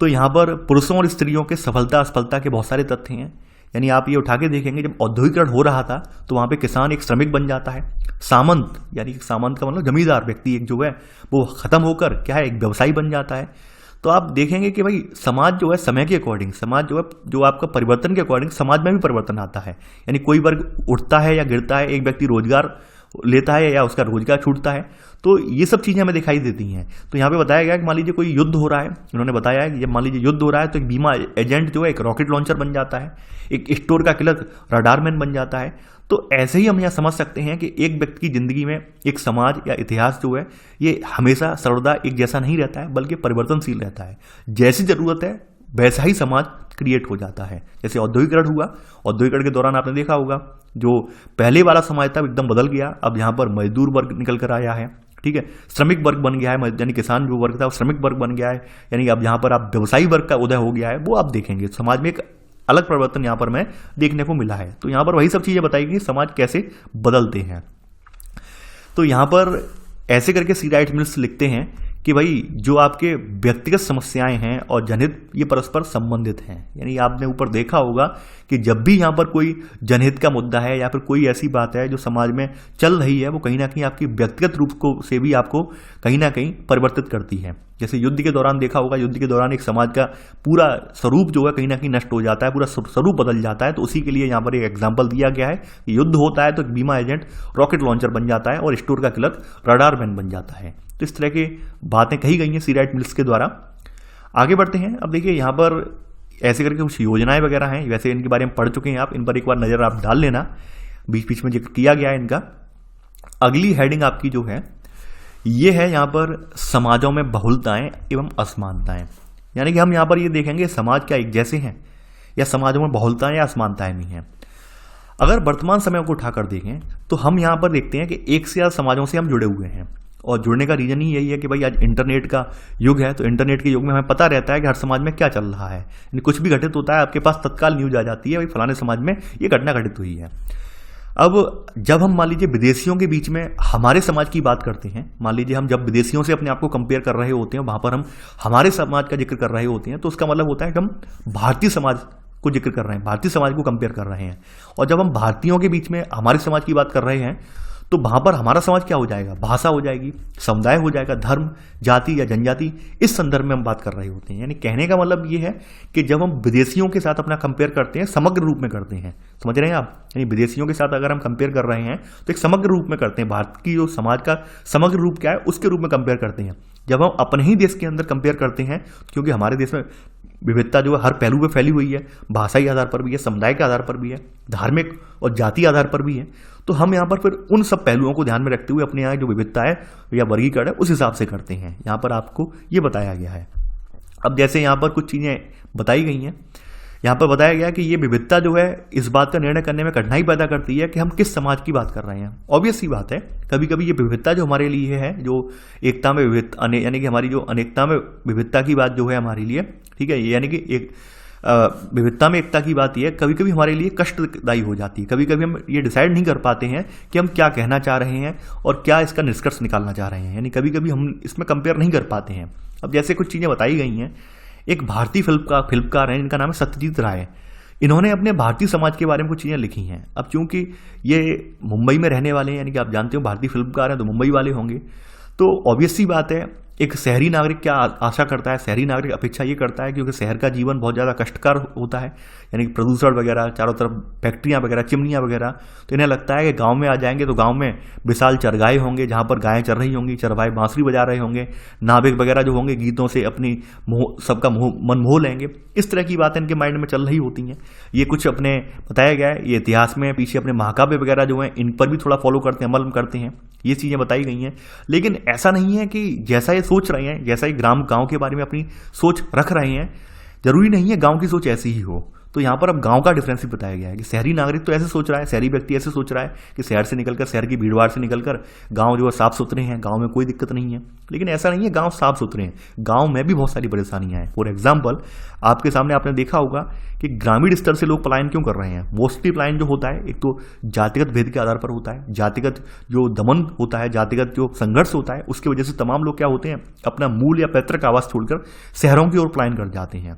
तो यहाँ पर पुरुषों और स्त्रियों के सफलता असफलता के बहुत सारे तथ्य हैं। यानी आप ये उठा के देखेंगे, जब औद्योगिकरण हो रहा था तो वहाँ पे किसान एक श्रमिक बन जाता है, सामंत, यानी सामंत का मतलब जमींदार व्यक्ति एक जो है वो खत्म होकर क्या है, एक व्यवसायी बन जाता है। तो आप देखेंगे कि भाई समाज जो है समय के अकॉर्डिंग, समाज जो है जो आपका परिवर्तन के अकॉर्डिंग समाज में भी परिवर्तन आता है। यानी कोई वर्ग उठता है या गिरता है, एक व्यक्ति रोजगार लेता है या उसका रोजगार छूटता है, तो ये सब चीज़ें हमें दिखाई देती हैं। तो यहाँ पे बताया गया कि मान लीजिए कोई युद्ध हो रहा है, इन्होंने बताया है कि जब मान लीजिए युद्ध हो रहा है तो एक बीमा एजेंट जो है एक रॉकेट लॉन्चर बन जाता है, एक स्टोर का क्लर्क रडारमैन बन जाता है। तो ऐसे ही हम यहाँ समझ सकते हैं कि एक व्यक्ति की जिंदगी में एक समाज या इतिहास जो है ये हमेशा सर्वदा एक जैसा नहीं रहता है, बल्कि परिवर्तनशील रहता है। जैसी जरूरत है वैसा ही समाज क्रिएट हो जाता है। जैसे औद्योगिकरण हुआ, औद्योगिकरण के दौरान आपने देखा होगा जो पहले वाला समाज था एकदम बदल गया, अब यहाँ पर मजदूर वर्ग निकल कर आया है, ठीक है, श्रमिक वर्ग बन गया है, यानी किसान जो वर्ग था वो श्रमिक वर्ग बन गया है, यानी अब यहाँ पर आप व्यवसायी वर्ग का उदय हो गया है। वो आप देखेंगे समाज में एक अलग परिवर्तन यहाँ पर में देखने को मिला है। तो यहाँ पर वही सब चीज़ें बताई गई समाज कैसे बदलते हैं। तो यहाँ पर ऐसे करके सी राइट मिल्स लिखते हैं कि भाई जो आपके व्यक्तिगत समस्याएं हैं और जनहित ये परस्पर संबंधित हैं। यानी आपने ऊपर देखा होगा कि जब भी यहाँ पर कोई जनहित का मुद्दा है या फिर कोई ऐसी बात है जो समाज में चल रही है, वो कहीं ना कहीं आपकी व्यक्तिगत रूप को से भी आपको कहीं ना कहीं परिवर्तित करती है। जैसे युद्ध के दौरान देखा होगा, युद्ध के दौरान एक समाज का पूरा स्वरूप जो है कहीं ना कहीं नष्ट हो जाता है, पूरा स्वरूप बदल जाता है। तो उसी के लिए यहाँ पर एक एग्जाम्पल दिया गया है कि युद्ध होता है तो एक बीमा एजेंट रॉकेट लॉन्चर बन जाता है और स्टोर का क्लर्क रडार मैन बन जाता है। तो इस तरह की बातें कही गई हैं सी राइट मिल्स के द्वारा। आगे बढ़ते हैं। अब देखिए यहाँ पर ऐसे करके कुछ योजनाएं वगैरह हैं, वैसे इनके बारे में पढ़ चुके हैं आप, इन पर एक बार नजर आप डाल लेना, बीच बीच में जिक्र किया गया है इनका। अगली हेडिंग आपकी जो है ये है यहाँ पर समाजों में बहुलताएं एवं असमानताएं। यानी कि हम यहाँ पर ये देखेंगे समाज क्या एक जैसे हैं या समाजों में बहुलताएं या असमानताएं भी हैं। अगर वर्तमान समय को उठाकर देखें तो हम यहाँ पर देखते हैं कि एक से ज्यादा समाजों से हम जुड़े हुए हैं, और जुड़ने का रीजन ही यही है कि भाई आज इंटरनेट का युग है। तो इंटरनेट के युग में हमें पता रहता है कि हर समाज में क्या चल रहा है, यानी कुछ भी घटित होता है आपके पास तत्काल न्यूज आ जाती है, भाई फलाने समाज में ये घटना घटित हुई है। अब जब हम मान लीजिए विदेशियों के बीच में हमारे समाज की बात करते हैं, मान लीजिए हम जब विदेशियों से अपने आप को कंपेयर कर रहे होते हैं, वहां पर हम हमारे समाज का जिक्र कर रहे होते हैं, तो उसका मतलब होता है कि हम भारतीय समाज को जिक्र कर रहे हैं, भारतीय समाज को कंपेयर कर रहे हैं। और जब हम भारतीयों के बीच में हमारे समाज की बात कर रहे हैं तो वहां पर हमारा समाज क्या हो जाएगा, भाषा हो जाएगी, समुदाय हो जाएगा, धर्म, जाति या जनजाति, इस संदर्भ में हम बात कर रहे होते हैं। यानी कहने का मतलब ये है कि जब हम विदेशियों के साथ अपना कंपेयर करते हैं, समग्र रूप में करते हैं, समझ रहे हैं आप, यानी विदेशियों के साथ अगर हम कंपेयर कर रहे हैं तो एक समग्र रूप में करते हैं, भारत की जो समाज का समग्र रूप क्या है उसके रूप में कंपेयर करते हैं। जब हम अपने ही देश के अंदर कंपेयर करते हैं, क्योंकि हमारे देश में विविधता जो है हर पहलू पे फैली हुई है, भाषाई आधार पर भी है, समुदाय के आधार पर भी है, धार्मिक और जाति आधार पर भी है, तो हम यहाँ पर फिर उन सब पहलुओं को ध्यान में रखते हुए अपने यहाँ जो विविधता है या वर्गीकरण है उस हिसाब से करते हैं। यहाँ पर आपको ये बताया गया है। अब जैसे यहाँ पर कुछ चीज़ें बताई गई हैं, यहाँ पर बताया गया कि ये विविधता जो है इस बात का निर्णय करने में कठिनाई पैदा करती है कि हम किस समाज की बात कर रहे हैं। ऑब्वियस सी बात है, कभी कभी ये विविधता जो हमारे लिए है, जो एकता में विविधता, यानी कि हमारी जो अनेकता में विविधता की बात जो है हमारे लिए, ठीक है, यानी कि एक विविधता में एकता की बात यह कभी कभी हमारे लिए कष्टदायी हो जाती है। कभी कभी हम ये डिसाइड नहीं कर पाते हैं कि हम क्या कहना चाह रहे हैं और क्या इसका निष्कर्ष निकालना चाह रहे हैं, यानी कभी कभी हम इसमें कंपेयर नहीं कर पाते हैं। अब जैसे कुछ चीज़ें बताई गई हैं, एक भारतीय फिल्मकार हैं, इनका नाम है सत्यजीत राय। इन्होंने अपने भारतीय समाज के बारे में कुछ चीज़ें लिखी हैं। अब चूंकि ये मुंबई में रहने वाले हैं, यानी कि आप जानते हो भारतीय फिल्मकार हैं तो मुंबई वाले होंगे, तो ऑब्वियस सी बात है एक शहरी नागरिक क्या आशा करता है, शहरी नागरिक अपेक्षा ये करता है, क्योंकि शहर का जीवन बहुत ज़्यादा कष्टकर होता है, यानी कि प्रदूषण वगैरह, चारों तरफ फैक्ट्रियाँ वगैरह, चिमनियाँ वगैरह, तो इन्हें लगता है कि गांव में आ जाएंगे तो गांव में विशाल चरगाहे होंगे जहाँ पर गायें चर रही होंगी, चरवाहे बांसुरी बजा रहे होंगे, नाविक वगैरह जो होंगे गीतों से अपनी सबका मन मोह लेंगे। इस तरह की बातें इनके माइंड में चल रही होती हैं। ये कुछ अपने बताया गया है, ये इतिहास में पीछे अपने महाकाव्य वगैरह जो हैं इन पर भी थोड़ा फॉलो करते हैं, अमल करते हैं, ये चीज़ें बताई गई हैं। लेकिन ऐसा नहीं है कि जैसा ये सोच रहे हैं, जैसा ये गांव के बारे में अपनी सोच रख रहे हैं, जरूरी नहीं है गांव की सोच ऐसी ही हो। तो यहाँ पर अब गांव का डिफरेंस भी बताया गया है कि शहरी नागरिक तो ऐसे सोच रहा है, शहरी व्यक्ति ऐसे सोच रहा है कि शहर से निकलकर, शहर की भीड़भाड़ से निकलकर गांव जो है साफ सुथरे हैं, गांव में कोई दिक्कत नहीं है। लेकिन ऐसा नहीं है, गांव साफ सुथरे हैं, गांव में भी बहुत सारी परेशानियां हैं। फॉर एग्जाम्पल आपके सामने आपने देखा होगा कि ग्रामीण स्तर से लोग पलायन क्यों कर रहे हैं। मोस्टली पलायन जो होता है एक तो जातिगत भेद के आधार पर होता है, जातिगत जो दमन होता है, जातिगत जो संघर्ष होता है, उसकी वजह से तमाम लोग क्या होते हैं, अपना मूल या पैतृक आवास छोड़कर शहरों की ओर पलायन कर जाते हैं।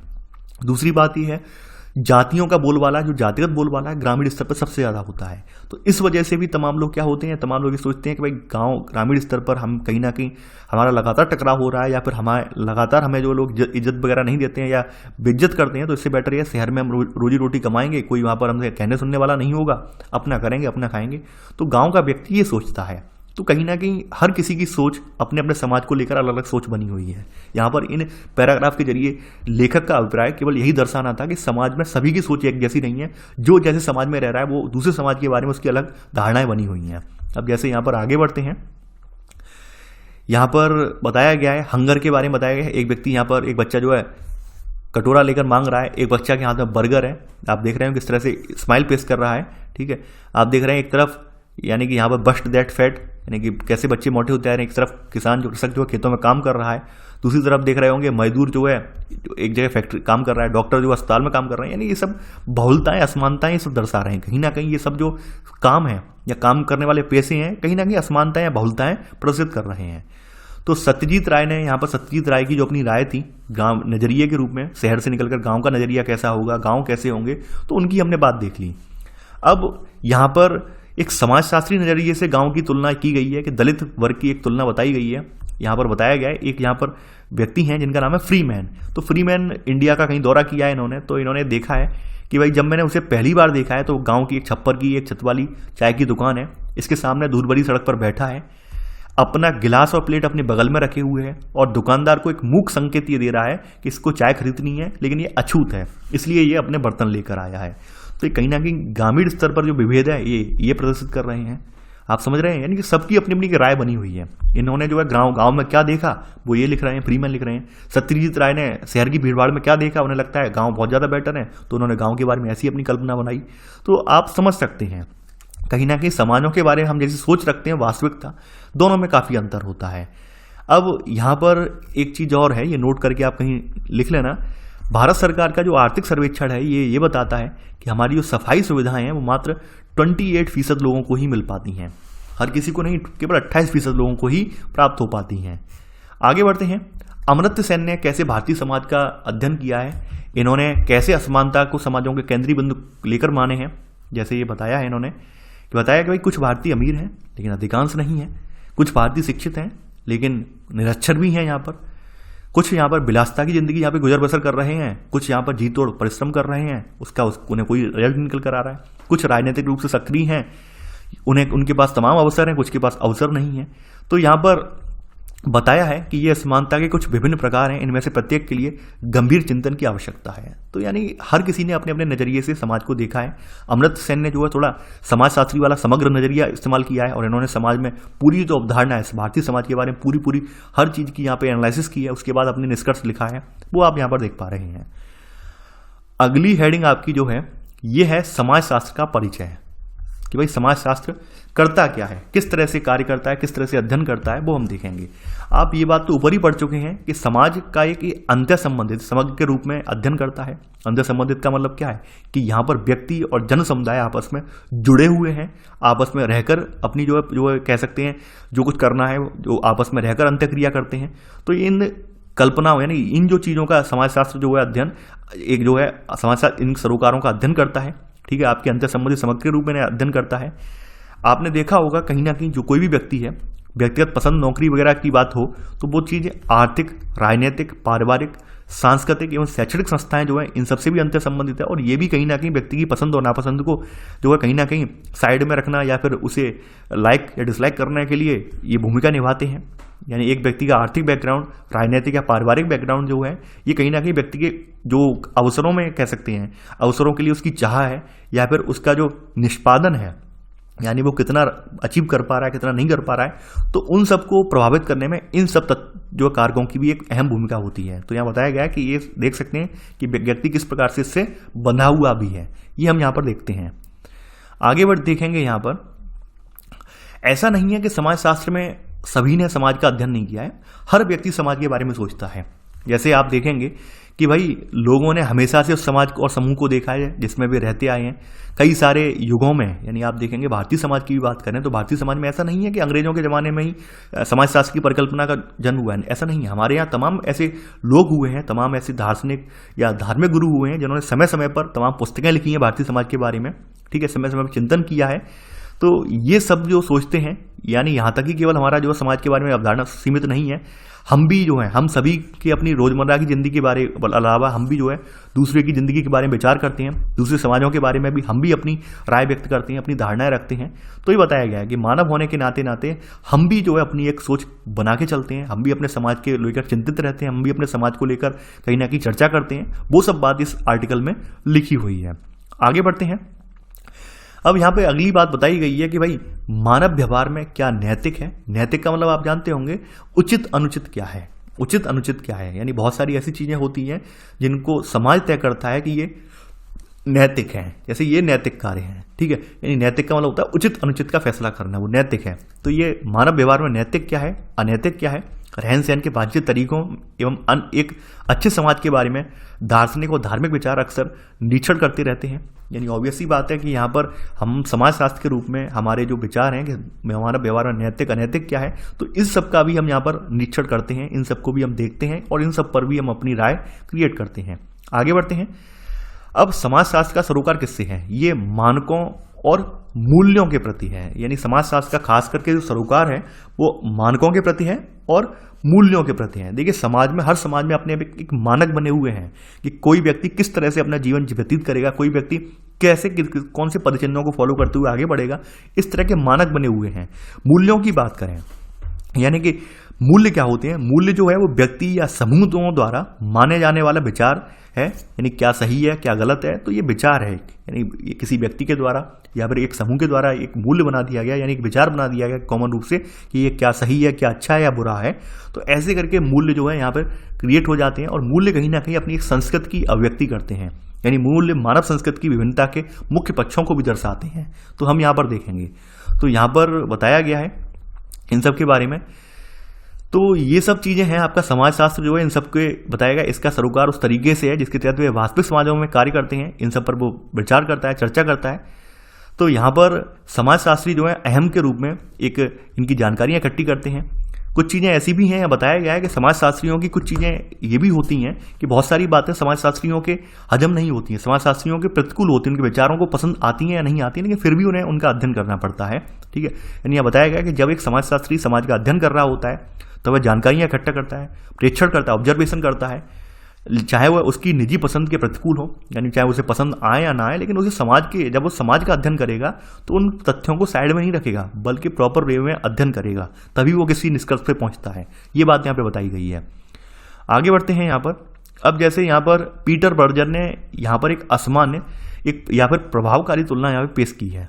दूसरी बात यह है जातियों का बोलबाला, जो जातिगत बोलबाला है ग्रामीण स्तर पर सबसे ज़्यादा होता है। तो इस वजह से भी तमाम लोग क्या होते हैं, तमाम लोग ये सोचते हैं कि भाई गांव ग्रामीण स्तर पर हम कहीं ना कहीं हमारा लगातार टकराव हो रहा है, या फिर हमारे लगातार हमें जो लोग इज्जत वगैरह नहीं देते हैं या बेइज्जत करते हैं, तो इससे बेटर है शहर में हम रोजी रोटी कमाएंगे, कोई वहाँ पर हमसे कहने सुनने वाला नहीं होगा, अपना करेंगे अपना खाएंगे। तो गाँव का व्यक्ति ये सोचता है। तो कहीं ना कहीं हर किसी की सोच अपने अपने समाज को लेकर अलग अलग सोच बनी हुई है। यहाँ पर इन पैराग्राफ के जरिए लेखक का अभिप्राय केवल यही दर्शाना था कि समाज में सभी की सोच एक जैसी नहीं है, जो जैसे समाज में रह रहा है वो दूसरे समाज के बारे में उसकी अलग धारणाएं बनी हुई हैं। अब जैसे यहाँ पर आगे बढ़ते हैं, यहाँ पर बताया गया है हंगर के बारे में बताया गया है। एक व्यक्ति यहाँ पर, एक बच्चा जो है कटोरा लेकर मांग रहा है, एक बच्चा के हाथ में बर्गर है, आप देख रहे हो किस तरह से स्माइल पेश कर रहा है, ठीक है। आप देख रहे हैं एक तरफ यानी कि यहाँ पर बस्ट दैट फैट, यानी कि कैसे बच्चे मोटे होते आ रहे हैं, एक तरफ किसान जो कृषक जो खेतों में काम कर रहा है, दूसरी तरफ देख रहे होंगे मजदूर जो है एक जगह फैक्ट्री काम कर रहा है, डॉक्टर जो अस्पताल में काम कर रहे हैं। यानी ये सब बहुलताएं, असमानताएं ये सब दर्शा रहे हैं। कहीं ना कहीं ये सब जो काम है या काम करने वाले पेशे हैं, कहीं ना कहीं असमानताएं या बहुलताएं प्रदर्शित कर रहे हैं। तो सत्यजीत राय ने यहाँ पर सत्यजीत राय की जो अपनी राय थी गांव नजरिए के रूप में, शहर से निकलकर गांव का नजरिया कैसा होगा, गांव कैसे होंगे, तो उनकी हमने बात देख ली। अब यहाँ पर एक समाजशास्त्री नजरिए से गांव की तुलना की गई है कि दलित वर्ग की एक तुलना बताई गई है। यहाँ पर बताया गया है एक यहाँ पर व्यक्ति हैं जिनका नाम है फ्रीमैन। तो फ्रीमैन इंडिया का कहीं दौरा किया है इन्होंने, तो इन्होंने देखा है कि भाई जब मैंने उसे पहली बार देखा है तो गांव की एक छप्पर की एक छत वाली चाय की दुकान है, इसके सामने दूर बड़ी सड़क पर बैठा है, अपना गिलास और प्लेट अपने बगल में रखे हुए हैं और दुकानदार को एक मूक संकेत ये दे रहा है कि इसको चाय खरीदनी है, लेकिन ये अछूत है इसलिए ये अपने बर्तन लेकर आया है। तो ये कहीं ना कहीं ग्रामीण स्तर पर जो विभेद है ये प्रदर्शित कर रहे हैं। आप समझ रहे हैं, यानी कि सबकी अपनी अपनी राय बनी हुई है। इन्होंने जो है गांव में क्या देखा वो ये लिख रहे हैं, फ्रीमैन लिख रहे हैं। सत्यजीत राय ने शहर की भीड़भाड़ में क्या देखा, उन्हें लगता है गांव बहुत ज़्यादा बेटर है, तो उन्होंने गांव के बारे में ऐसी अपनी कल्पना बनाई। तो आप समझ सकते हैं कहीं ना कहीं समाजों के बारे में हम जैसी सोच रखते हैं, वास्तविकता दोनों में काफ़ी अंतर होता है। अब यहाँ पर एक चीज़ और है, ये नोट करके आप कहीं लिख लेना। भारत सरकार का जो आर्थिक सर्वेक्षण है ये बताता है कि हमारी जो सफाई सुविधाएं हैं वो मात्र 28% लोगों को ही मिल पाती हैं, हर किसी को नहीं, केवल 28% लोगों को ही प्राप्त हो पाती हैं। आगे बढ़ते हैं। अमर्त्य सेन ने कैसे भारतीय समाज का अध्ययन किया है, इन्होंने कैसे असमानता को समाजों के केंद्रीय बिंदु लेकर माने हैं। जैसे ये बताया है इन्होंने कि बताया कि भाई कुछ भारतीय अमीर हैं लेकिन अधिकांश नहीं है, कुछ भारतीय शिक्षित हैं लेकिन निरक्षर भी हैं, यहाँ पर कुछ यहाँ पर विलासिता की जिंदगी यहाँ पे गुजर बसर कर रहे हैं, कुछ यहाँ पर जी तोड़ परिश्रम कर रहे हैं, उन्हें कोई रिजल्ट निकल कर आ रहा है, कुछ राजनीतिक रूप से सक्रिय हैं, उनके पास तमाम अवसर हैं, कुछ के पास अवसर नहीं है। तो यहाँ पर बताया है कि ये असमानता के कुछ विभिन्न प्रकार हैं, इनमें से प्रत्येक के लिए गंभीर चिंतन की आवश्यकता है। तो यानी हर किसी ने अपने अपने नजरिए से समाज को देखा है। अमर्त्य सेन ने जो है थोड़ा समाजशास्त्री वाला समग्र नजरिया इस्तेमाल किया है और इन्होंने समाज में पूरी जो अवधारणा है भारतीय समाज के बारे में पूरी हर चीज़ की यहाँ पे एनालिसिस की है, उसके बाद अपने निष्कर्ष लिखा है, वो आप यहाँ पर देख पा रहे हैं। अगली हेडिंग आपकी जो है ये है समाजशास्त्र का परिचय, कि भाई समाजशास्त्र करता क्या है, किस तरह से कार्य करता है, किस तरह से अध्ययन करता है, वो हम देखेंगे। आप ये बात तो ऊपर ही पढ़ चुके हैं कि समाज का एक अंतर संबंधित समग्र के रूप में अध्ययन करता है। अंतर संबंधित का मतलब क्या है कि यहाँ पर व्यक्ति और जन समुदाय आपस में जुड़े हुए हैं, आपस में रहकर अपनी जो है कह सकते हैं जो कुछ करना है जो आपस में रहकर अंत्यक्रिया करते हैं। तो इन कल्पनाओं यानी इन जो चीज़ों का समाजशास्त्र जो है अध्ययन एक जो है समाजशास्त्र इन सरोकारों का अध्ययन करता है। ठीक है, आपके अंतर संबंधी समग्र के रूप में अध्ययन करता है। आपने देखा होगा कहीं ना कहीं जो कोई भी व्यक्ति है, व्यक्तिगत पसंद नौकरी वगैरह की बात हो तो वो चीज़ें आर्थिक, राजनीतिक, पारिवारिक, सांस्कृतिक एवं शैक्षणिक संस्थाएं जो है इन सबसे भी अंतर संबंधित है। और ये भी कहीं ना कहीं व्यक्ति की पसंद और नापसंद को जो है कहीं ना कहीं साइड में रखना या फिर उसे लाइक या डिसलाइक करने के लिए ये भूमिका निभाते हैं। यानी एक व्यक्ति का आर्थिक बैकग्राउंड, राजनीतिक या पारिवारिक बैकग्राउंड जो है ये कहीं ना कहीं व्यक्ति के जो अवसरों में कह सकते हैं अवसरों के लिए उसकी चाह है या फिर उसका जो निष्पादन है यानी वो कितना अचीव कर पा रहा है, कितना नहीं कर पा रहा है, तो उन सबको प्रभावित करने में इन सब जो कारकों की भी एक अहम भूमिका होती है। तो यहाँ बताया गया है कि ये देख सकते हैं कि व्यक्ति किस प्रकार से इससे बंधा हुआ भी है, ये हम यहाँ पर देखते हैं। आगे बढ़ देखेंगे यहाँ पर ऐसा नहीं है कि समाजशास्त्र में सभी ने समाज का अध्ययन नहीं किया है, हर व्यक्ति समाज के बारे में सोचता है। जैसे आप देखेंगे कि भाई लोगों ने हमेशा से उस समाज और समूह को देखा है जिसमें वे रहते आए हैं कई सारे युगों में। यानी आप देखेंगे भारतीय समाज की भी बात करें तो भारतीय समाज में ऐसा नहीं है कि अंग्रेजों के ज़माने में ही समाजशास्त्र की परिकल्पना का जन्म हुआ है, ऐसा नहीं है। हमारे यहाँ तमाम ऐसे लोग हुए हैं, तमाम ऐसे दार्शनिक या धार्मिक गुरु हुए हैं जिन्होंने समय समय पर तमाम पुस्तकें लिखी हैं भारतीय समाज के बारे में। ठीक है, समय समय पर चिंतन किया है। तो ये सब जो सोचते हैं यानी यहाँ तक कि केवल हमारा जो समाज के बारे में अवधारणा सीमित नहीं है, हम भी जो है हम सभी की अपनी रोजमर्रा की ज़िंदगी के बारे अलावा हम भी जो है दूसरे की ज़िंदगी के बारे में विचार करते हैं, दूसरे समाजों के बारे में भी हम भी अपनी राय व्यक्त करते हैं, अपनी धारणाएं रखते हैं। तो ये बताया गया है कि मानव होने के नाते नाते हम भी जो है अपनी एक सोच बना के चलते हैं, हम भी अपने समाज के लेकर चिंतित रहते हैं, हम भी अपने समाज को लेकर कहीं ना कहीं चर्चा करते हैं। वो सब बात इस आर्टिकल में लिखी हुई है। आगे बढ़ते हैं। अब यहाँ पे अगली बात बताई गई है कि भाई मानव व्यवहार में क्या नैतिक है। नैतिक का मतलब आप जानते होंगे उचित अनुचित क्या है, उचित अनुचित क्या है। यानी बहुत सारी ऐसी चीज़ें होती हैं जिनको समाज तय करता है कि ये नैतिक है, जैसे ये नैतिक कार्य है। ठीक है, यानी नैतिक का मतलब होता है उचित अनुचित का फैसला करना, वो नैतिक है। तो ये मानव व्यवहार में नैतिक क्या है, अनैतिक क्या है, रहन सहन के बातचीत तरीकों एवं एक अच्छे समाज के बारे में दार्शनिक और धार्मिक विचार अक्सर निरीक्षण करते रहते हैं। यानी ऑब्वियस सी बात है कि यहाँ पर हम समाजशास्त्र के रूप में हमारे जो विचार हैं कि हमारा व्यवहार नैतिक अनैतिक क्या है, तो इस सब का भी हम यहाँ पर निरीक्षण करते हैं, इन सबको भी हम देखते हैं और इन सब पर भी हम अपनी राय क्रिएट करते हैं। आगे बढ़ते हैं। अब समाजशास्त्र का सरोकार किससे है? ये मानकों और मूल्यों के प्रति है। यानी समाजशास्त्र का खास करके जो सरोकार है वो मानकों के प्रति है और मूल्यों के प्रति है। देखिए समाज में, हर समाज में अपने एक मानक बने हुए हैं कि कोई व्यक्ति किस तरह से अपना जीवन व्यतीत करेगा, कोई व्यक्ति कैसे कौन से पदचिन्हों को फॉलो करते हुए आगे बढ़ेगा, इस तरह के मानक बने हुए हैं। मूल्यों की बात करें, यानी कि मूल्य क्या होते हैं? मूल्य जो है वो व्यक्ति या समूहों द्वारा माने जाने वाला विचार है। यानी क्या सही है क्या गलत है, तो ये विचार है। यानी ये किसी व्यक्ति के द्वारा या फिर एक समूह के द्वारा एक मूल्य बना दिया गया, यानी एक विचार बना दिया गया कॉमन रूप से कि ये क्या सही है, क्या अच्छा है या बुरा है। तो ऐसे करके मूल्य जो है यहाँ पर क्रिएट हो जाते हैं और मूल्य कहीं ना कहीं अपनी एक संस्कृति की अभिव्यक्ति करते हैं। यानी मूल्य मानव संस्कृति की विभिन्नता के मुख्य पक्षों को भी दर्शाते हैं। तो हम यहाँ पर देखेंगे, तो यहाँ पर बताया गया है इन सब के बारे में। तो ये सब चीज़ें हैं। आपका समाजशास्त्र जो है इन सब के बताया गया, इसका सरोकार उस तरीके से है जिसके तहत वे वास्तविक समाजों में कार्य करते हैं। इन सब पर वो विचार करता है, चर्चा करता है। तो यहाँ पर समाजशास्त्री जो है अहम के रूप में एक इनकी जानकारियाँ इकट्ठी करते हैं। कुछ चीज़ें ऐसी भी हैं, बताया गया है कि समाजशास्त्रियों की कुछ चीज़ें ये भी होती हैं कि बहुत सारी बातें समाजशास्त्रियों के हजम नहीं होती हैं, समाजशास्त्रियों के प्रतिकूल होती हैं, उनके विचारों को पसंद आती हैं या नहीं आती हैं, लेकिन फिर भी उन्हें उनका अध्ययन करना पड़ता है। ठीक है, यानी यह बताया गया कि जब एक समाजशास्त्री समाज का अध्ययन कर रहा होता है तो वह जानकारियाँ इकट्ठा करता है, प्रेक्षण करता है, ऑब्जर्वेशन करता है, चाहे वह उसकी निजी पसंद के प्रतिकूल हो, यानी चाहे उसे पसंद आए या ना आए, लेकिन उसे समाज के, जब वो समाज का अध्ययन करेगा तो उन तथ्यों को साइड में नहीं रखेगा बल्कि प्रॉपर वे में अध्ययन करेगा, तभी वो किसी निष्कर्ष पे पहुंचता है। ये बात यहाँ पे बताई गई है। आगे बढ़ते हैं यहाँ पर। अब जैसे यहाँ पर पीटर बर्जर ने यहाँ पर एक असामान्य एक या फिर प्रभावकारी तुलना यहाँ पे पेश की है।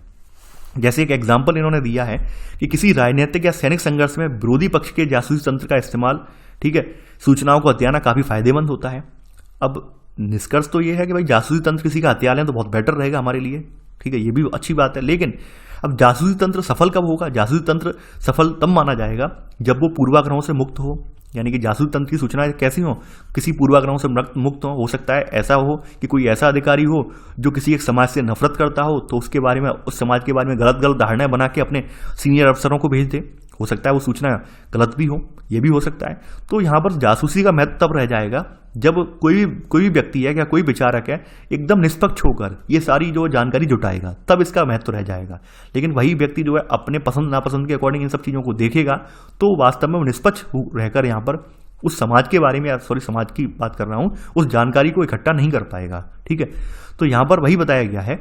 जैसे एक एग्जाम्पल इन्होंने दिया है कि किसी राजनीतिक या सैनिक संघर्ष में विरोधी पक्ष के जासूसी तंत्र का इस्तेमाल, ठीक है, सूचनाओं को हथियाना काफी फायदेमंद होता है। अब निष्कर्ष तो ये है कि भाई जासूसी तंत्र किसी का हथियार लें तो बहुत बेटर रहेगा हमारे लिए, ठीक है, ये भी अच्छी बात है। लेकिन अब जासूसी तंत्र सफल कब होगा? जासूसी तंत्र सफल तब माना जाएगा जब वो पूर्वाग्रहों से मुक्त हो। यानी कि जासूसी तंत्र की सूचनाएं कैसी हो? किसी पूर्वाग्रहों से मुक्त हो सकता है ऐसा हो कि कोई ऐसा अधिकारी हो जो किसी एक समाज से नफरत करता हो, तो उसके बारे में, उस समाज के बारे में गलत गलत धारणाएं बना के अपने सीनियर अफसरों को भेज दे। हो सकता है वो सूचना गलत भी हो, ये भी हो सकता है। तो यहाँ पर जासूसी का महत्व तब रह जाएगा जब कोई भी व्यक्ति है या कोई विचारक है एकदम निष्पक्ष होकर ये सारी जो जानकारी जुटाएगा, तब इसका महत्व रह जाएगा। लेकिन वही व्यक्ति जो है अपने पसंद नापसंद के अकॉर्डिंग इन सब चीज़ों को देखेगा तो वास्तव में वो निष्पक्ष रहकर यहाँ पर उस समाज के बारे में, समाज की बात कर रहा हूँ, उस जानकारी को इकट्ठा नहीं कर पाएगा। ठीक है, तो यहाँ पर वही बताया गया है,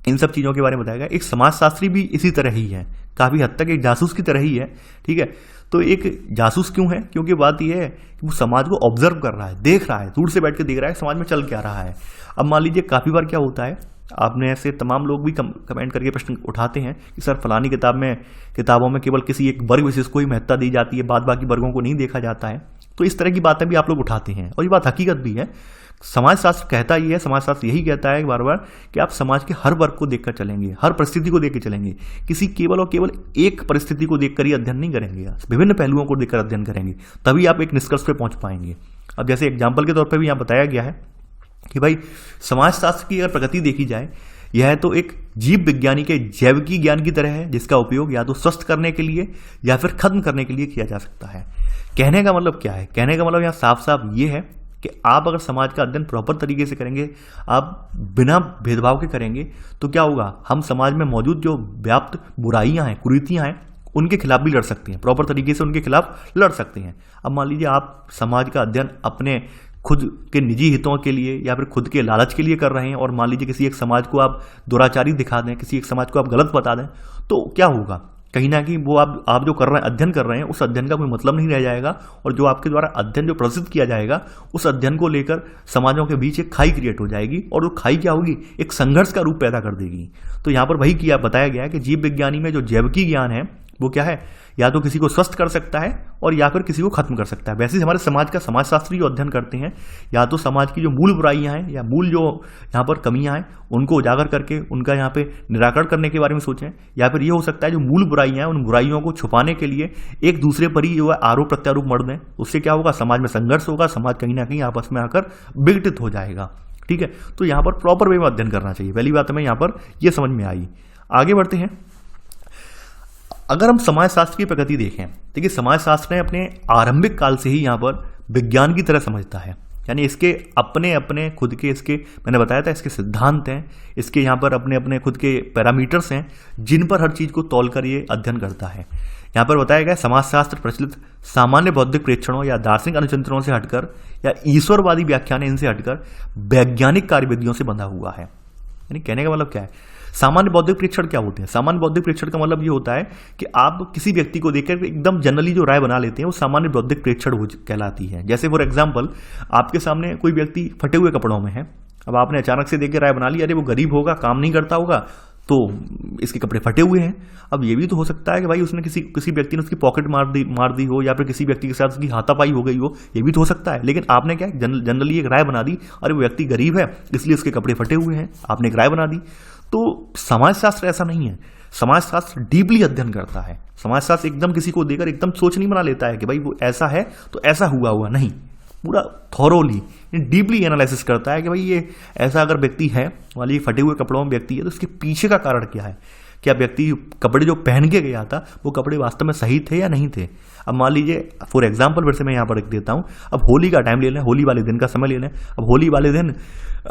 इन सब चीज़ों के बारे में बताया गया। एक समाजशास्त्री भी इसी तरह ही है, काफ़ी हद तक एक जासूस की तरह ही है। ठीक है, तो एक जासूस क्यों है? क्योंकि बात यह है कि वो समाज को ऑब्जर्व कर रहा है, देख रहा है, दूर से बैठ के देख रहा है समाज में चल क्या रहा है। अब मान लीजिए काफ़ी बार क्या होता है, आपने ऐसे तमाम लोग भी कमेंट करके प्रश्न उठाते हैं कि सर फलानी किताबों में केवल किसी एक वर्ग विशेष को ही महत्ता दी जाती है, बाद बाकी वर्गों को नहीं देखा जाता है। तो इस तरह की बातें भी आप लोग उठाते हैं और ये बात हकीकत भी है। समाजशास्त्र कहता ही है, समाजशास्त्र यही कहता है बार बार कि आप समाज के हर वर्ग को देखकर चलेंगे, हर परिस्थिति को देख के चलेंगे, किसी केवल और केवल एक परिस्थिति को देखकर ही अध्ययन नहीं करेंगे, विभिन्न पहलुओं को देखकर अध्ययन करेंगे, तभी आप एक निष्कर्ष पे पहुंच पाएंगे। अब जैसे एग्जाम्पल के तौर पर भी यहाँ बताया गया है कि भाई समाजशास्त्र की अगर प्रगति देखी जाए, यह तो एक जीव विज्ञानी के जैविकी ज्ञान की तरह है जिसका उपयोग या तो स्वस्थ करने के लिए या फिर खत्म करने के लिए किया जा सकता है। कहने का मतलब क्या है? कहने का मतलब यहाँ साफ साफ ये है कि आप अगर समाज का अध्ययन प्रॉपर तरीके से करेंगे, आप बिना भेदभाव के करेंगे, तो क्या होगा, हम समाज में मौजूद जो व्याप्त बुराइयां हैं, कुरीतियां हैं, उनके खिलाफ भी लड़ सकते हैं, प्रॉपर तरीके से उनके खिलाफ लड़ सकते हैं। अब मान लीजिए आप समाज का अध्ययन अपने खुद के निजी हितों के लिए या फिर खुद के लालच के लिए कर रहे हैं और मान लीजिए किसी एक समाज को आप दुराचारी दिखा दें, किसी एक समाज को आप गलत बता दें, तो क्या होगा, कहीं ना कहीं वो आप जो कर रहे हैं, अध्ययन कर रहे हैं, उस अध्ययन का कोई मतलब नहीं रह जाएगा और जो आपके द्वारा अध्ययन जो प्रसिद्ध किया जाएगा, उस अध्ययन को लेकर समाजों के बीच एक खाई क्रिएट हो जाएगी और वो खाई क्या होगी, एक संघर्ष का रूप पैदा कर देगी। तो यहाँ पर वही किया बताया गया है कि जीव विज्ञानी में जो जैविकी ज्ञान है वो क्या है, या तो किसी को स्वस्थ कर सकता है और या फिर किसी को खत्म कर सकता है। वैसे ही हमारे समाज का समाजशास्त्री जो अध्ययन करते हैं, या तो समाज की जो मूल बुराइयां हैं या मूल जो यहाँ पर कमियां हैं उनको उजागर करके उनका यहाँ पे निराकरण करने के बारे में सोचें, या फिर ये हो सकता है जो मूल बुराइयां हैं उन बुराइयों को छुपाने के लिए एक दूसरे पर ही जो है आरोप प्रत्यारोप मर दें। उससे क्या होगा, समाज में संघर्ष होगा, समाज कहीं ना कहीं आपस में आकर विघटित हो जाएगा। ठीक है, तो यहाँ पर प्रॉपर वे में अध्ययन करना चाहिए। पहली बात हमें यहाँ पर यह समझ में आई। आगे बढ़ते हैं। अगर हम समाजशास्त्र की प्रगति देखें, देखिए समाजशास्त्र ने अपने आरंभिक काल से ही यहाँ पर विज्ञान की तरह समझता है, यानी इसके अपने अपने खुद के, इसके मैंने बताया था इसके सिद्धांत हैं, इसके यहाँ पर अपने अपने खुद के पैरामीटर्स हैं जिन पर हर चीज को तौलकर ये अध्ययन करता है। यहाँ पर बताया गया समाजशास्त्र प्रचलित सामान्य बौद्धिक प्रेक्षणों या दार्शनिक अनुचिंतनों से हटकर या ईश्वरवादी व्याख्यान इनसे हटकर वैज्ञानिक कार्यविधियों से बंधा हुआ है। यानी कहने का मतलब क्या है, सामान्य बौद्धिक प्रेक्षण क्या होते हैं? सामान्य बौद्धिक प्रेक्षण का मतलब ये होता है कि आप किसी व्यक्ति को देखकर एकदम जनरली जो राय बना लेते हैं वो सामान्य बौद्धिक प्रेक्षण कहलाती है। जैसे फॉर एग्जांपल, आपके सामने कोई व्यक्ति फटे हुए कपड़ों में है, अब आपने अचानक से देख के राय बना ली, अरे वो गरीब होगा, काम नहीं करता होगा, तो इसके कपड़े फटे हुए हैं। अब ये भी तो हो सकता है कि भाई उसने किसी व्यक्ति ने उसकी पॉकेट मार दी हो, या फिर किसी व्यक्ति के साथ उसकी हाथापाई हो गई हो, ये भी तो हो सकता है। लेकिन आपने क्या जनरली एक राय बना दी, अरे वो व्यक्ति गरीब है इसलिए उसके कपड़े फटे हुए हैं, आपने एक राय बना दी। तो समाजशास्त्र ऐसा नहीं है। समाजशास्त्र डीपली अध्ययन करता है। समाजशास्त्र एकदम किसी को देकर एकदम सोच नहीं बना लेता है कि भाई वो ऐसा है तो ऐसा हुआ नहीं, पूरा थॉरोली डीपली एनालिसिस करता है कि भाई ये ऐसा अगर व्यक्ति है, मान लीजिए फटे हुए कपड़ों में व्यक्ति है, तो उसके पीछे का कारण क्या है, क्या व्यक्ति कपड़े जो पहन के गया था वो कपड़े वास्तव में सही थे या नहीं थे। अब मान लीजिए फॉर एग्जाम्पल फिर से मैं यहाँ पर रख देता हूँ, अब होली का टाइम ले लें, होली वाले दिन का समय ले लें। अब होली वाले दिन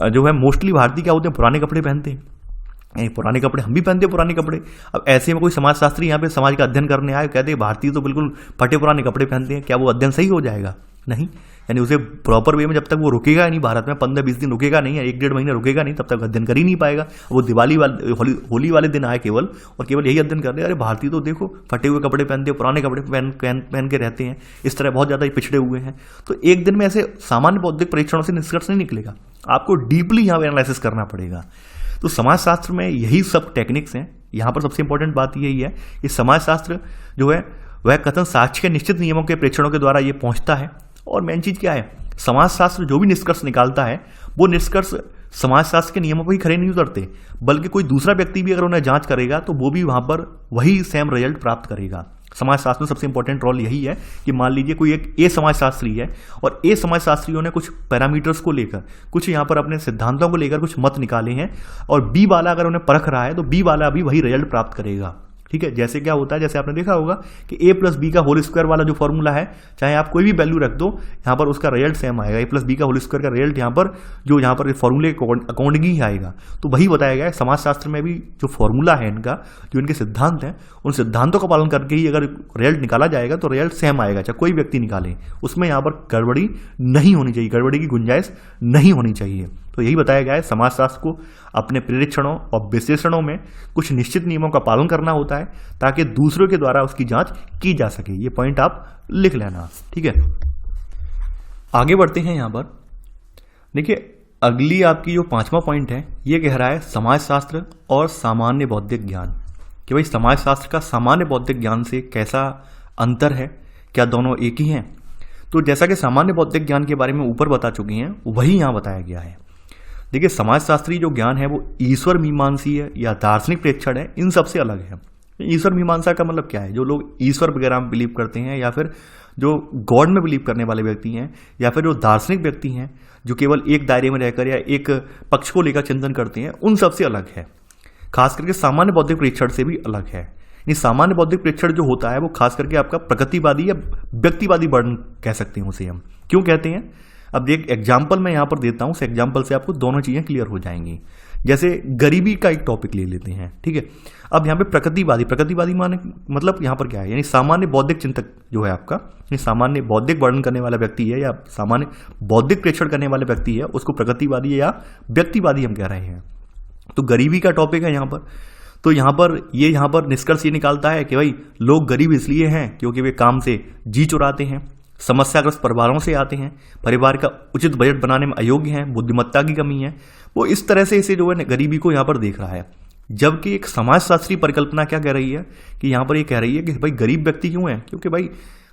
जो है मोस्टली भारतीय क्या होते हैं, पुराने कपड़े पहनते हैं। पुराने कपड़े हम भी पहनते हैं, पुराने कपड़े। अब ऐसे में कोई समाजशास्त्री यहाँ पे समाज का अध्ययन करने आए, कहते हैं भारतीय तो बिल्कुल फटे पुराने कपड़े पहनते हैं, क्या वो अध्ययन सही हो जाएगा? नहीं। यानी उसे प्रॉपर वे में जब तक वो रुकेगा नहीं, भारत में 15-20 दिन रुकेगा नहीं, या 1-1.5 महीने रुकेगा नहीं, तब तक अध्ययन कर ही नहीं पाएगा। वो दिवाली वाले होली वाले दिन आए केवल, और केवल यही अध्ययन कर रहे हैं, अरे भारतीय तो देखो फटे हुए कपड़े पहनते हैं, पुराने कपड़े पहन के रहते हैं, इस तरह बहुत ज्यादा पिछड़े हुए हैं। तो एक दिन में ऐसे सामान्य बौद्धिक परीक्षणों से निष्कर्ष नहीं निकलेगा, आपको डीपली यहाँ एनालिसिस करना पड़ेगा। तो समाजशास्त्र में यही सब टेक्निक्स हैं। यहाँ पर सबसे इंपॉर्टेंट बात यही है कि समाजशास्त्र जो है वह कथन साक्ष्य के निश्चित नियमों के प्रेक्षणों के द्वारा ये पहुंचता है। और मेन चीज क्या है, समाजशास्त्र जो भी निष्कर्ष निकालता है वो निष्कर्ष समाजशास्त्र के नियमों पर ही खड़े नहीं उतरते, बल्कि कोई दूसरा व्यक्ति भी अगर उन्हें जांच करेगा तो वो भी वहां पर वही सेम रिजल्ट प्राप्त करेगा। समाजशास्त्र में सबसे इंपॉर्टेंट रोल यही है कि मान लीजिए कोई एक ए समाजशास्त्री है, और ए समाजशास्त्रियों ने कुछ पैरामीटर्स को लेकर, कुछ यहाँ पर अपने सिद्धांतों को लेकर कुछ मत निकाले हैं, और बी वाला अगर उन्हें परख रहा है तो बी वाला भी वही रिजल्ट प्राप्त करेगा। ठीक है, जैसे क्या होता है, जैसे आपने देखा होगा कि a+b का होल स्क्वायर वाला जो फॉर्मूला है, चाहे आप कोई भी वैल्यू रख दो, यहाँ पर उसका रिजल्ट सेम आएगा। a+b का होल स्क्वायर का रिजल्ट यहाँ पर फॉर्मूले के अकॉर्डिंग ही आएगा। तो वही बताया गया है समाजशास्त्र में भी, जो फॉर्मूला है इनका, जो इनके सिद्धांत हैं, उन सिद्धांतों का पालन करके ही अगर रिजल्ट निकाला जाएगा तो रिजल्ट सेम आएगा, चाहे कोई व्यक्ति निकाले। उसमें यहाँ पर गड़बड़ी नहीं होनी चाहिए, गड़बड़ी की गुंजाइश नहीं होनी चाहिए। तो यही बताया गया है, समाजशास्त्र को अपने प्रेक्षणों और विश्लेषणों में कुछ निश्चित नियमों का पालन करना होता है ताकि दूसरों के द्वारा उसकी जांच की जा सके। ये पॉइंट आप लिख लेना, ठीक है। आगे बढ़ते हैं। यहां पर देखिए, अगली आपकी जो 5वां पॉइंट है, ये कह रहा है समाजशास्त्र और सामान्य बौद्धिक ज्ञान, कि भाई समाजशास्त्र का सामान्य बौद्धिक ज्ञान से कैसा अंतर है, क्या दोनों एक ही हैं? तो जैसा कि सामान्य बौद्धिक ज्ञान के बारे में ऊपर बता चुके हैं, वही यहां बताया गया है। देखिए, समाजशास्त्री जो ज्ञान है वो ईश्वर मीमांसीय या दार्शनिक प्रेक्षण है, इन सबसे अलग है। ईश्वर मीमांसा का मतलब क्या है? जो लोग ईश्वर वगैरह में बिलीव करते हैं, या फिर जो गॉड में बिलीव करने वाले व्यक्ति हैं, या फिर जो दार्शनिक व्यक्ति हैं जो केवल एक दायरे में रहकर या एक पक्ष को लेकर चिंतन करते हैं, उन सबसे अलग है। खास करके सामान्य बौद्धिक प्रेक्षण से भी अलग है। ये सामान्य बौद्धिक प्रेक्षण जो होता है वो खास करके आपका प्रगतिवादी या व्यक्तिवादी वर्णन कह सकते हैं उसे हम। क्यों कहते हैं? अब एक एग्जाम्पल मैं यहां पर देता हूं, उस एग्जाम्पल से आपको दोनों चीजें क्लियर हो जाएंगी। जैसे गरीबी का एक टॉपिक ले लेते हैं, ठीक है। अब यहाँ पे प्रगतिवादी माने मतलब यहाँ पर क्या है, यानी सामान्य बौद्धिक चिंतक जो है आपका, ये सामान्य बौद्धिक वर्णन करने वाला व्यक्ति है या सामान्य बौद्धिक प्रेक्षण करने वाले व्यक्ति है, उसको प्रगतिवादी या व्यक्तिवादी हम कह रहे हैं। तो गरीबी का टॉपिक है यहाँ पर। तो यहाँ पर निष्कर्ष ये निकालता है कि भाई लोग गरीब इसलिए हैं क्योंकि वे काम से जी चुराते हैं, समस्याग्रस्त परिवारों से आते हैं, परिवार का उचित बजट बनाने में अयोग्य हैं, बुद्धिमत्ता की कमी है। वो इस तरह से इसे जो है गरीबी को यहाँ पर देख रहा है। जबकि एक समाजशास्त्री परिकल्पना क्या कह रही है कि यहाँ पर ये कह रही है कि भाई गरीब व्यक्ति क्यों है, क्योंकि भाई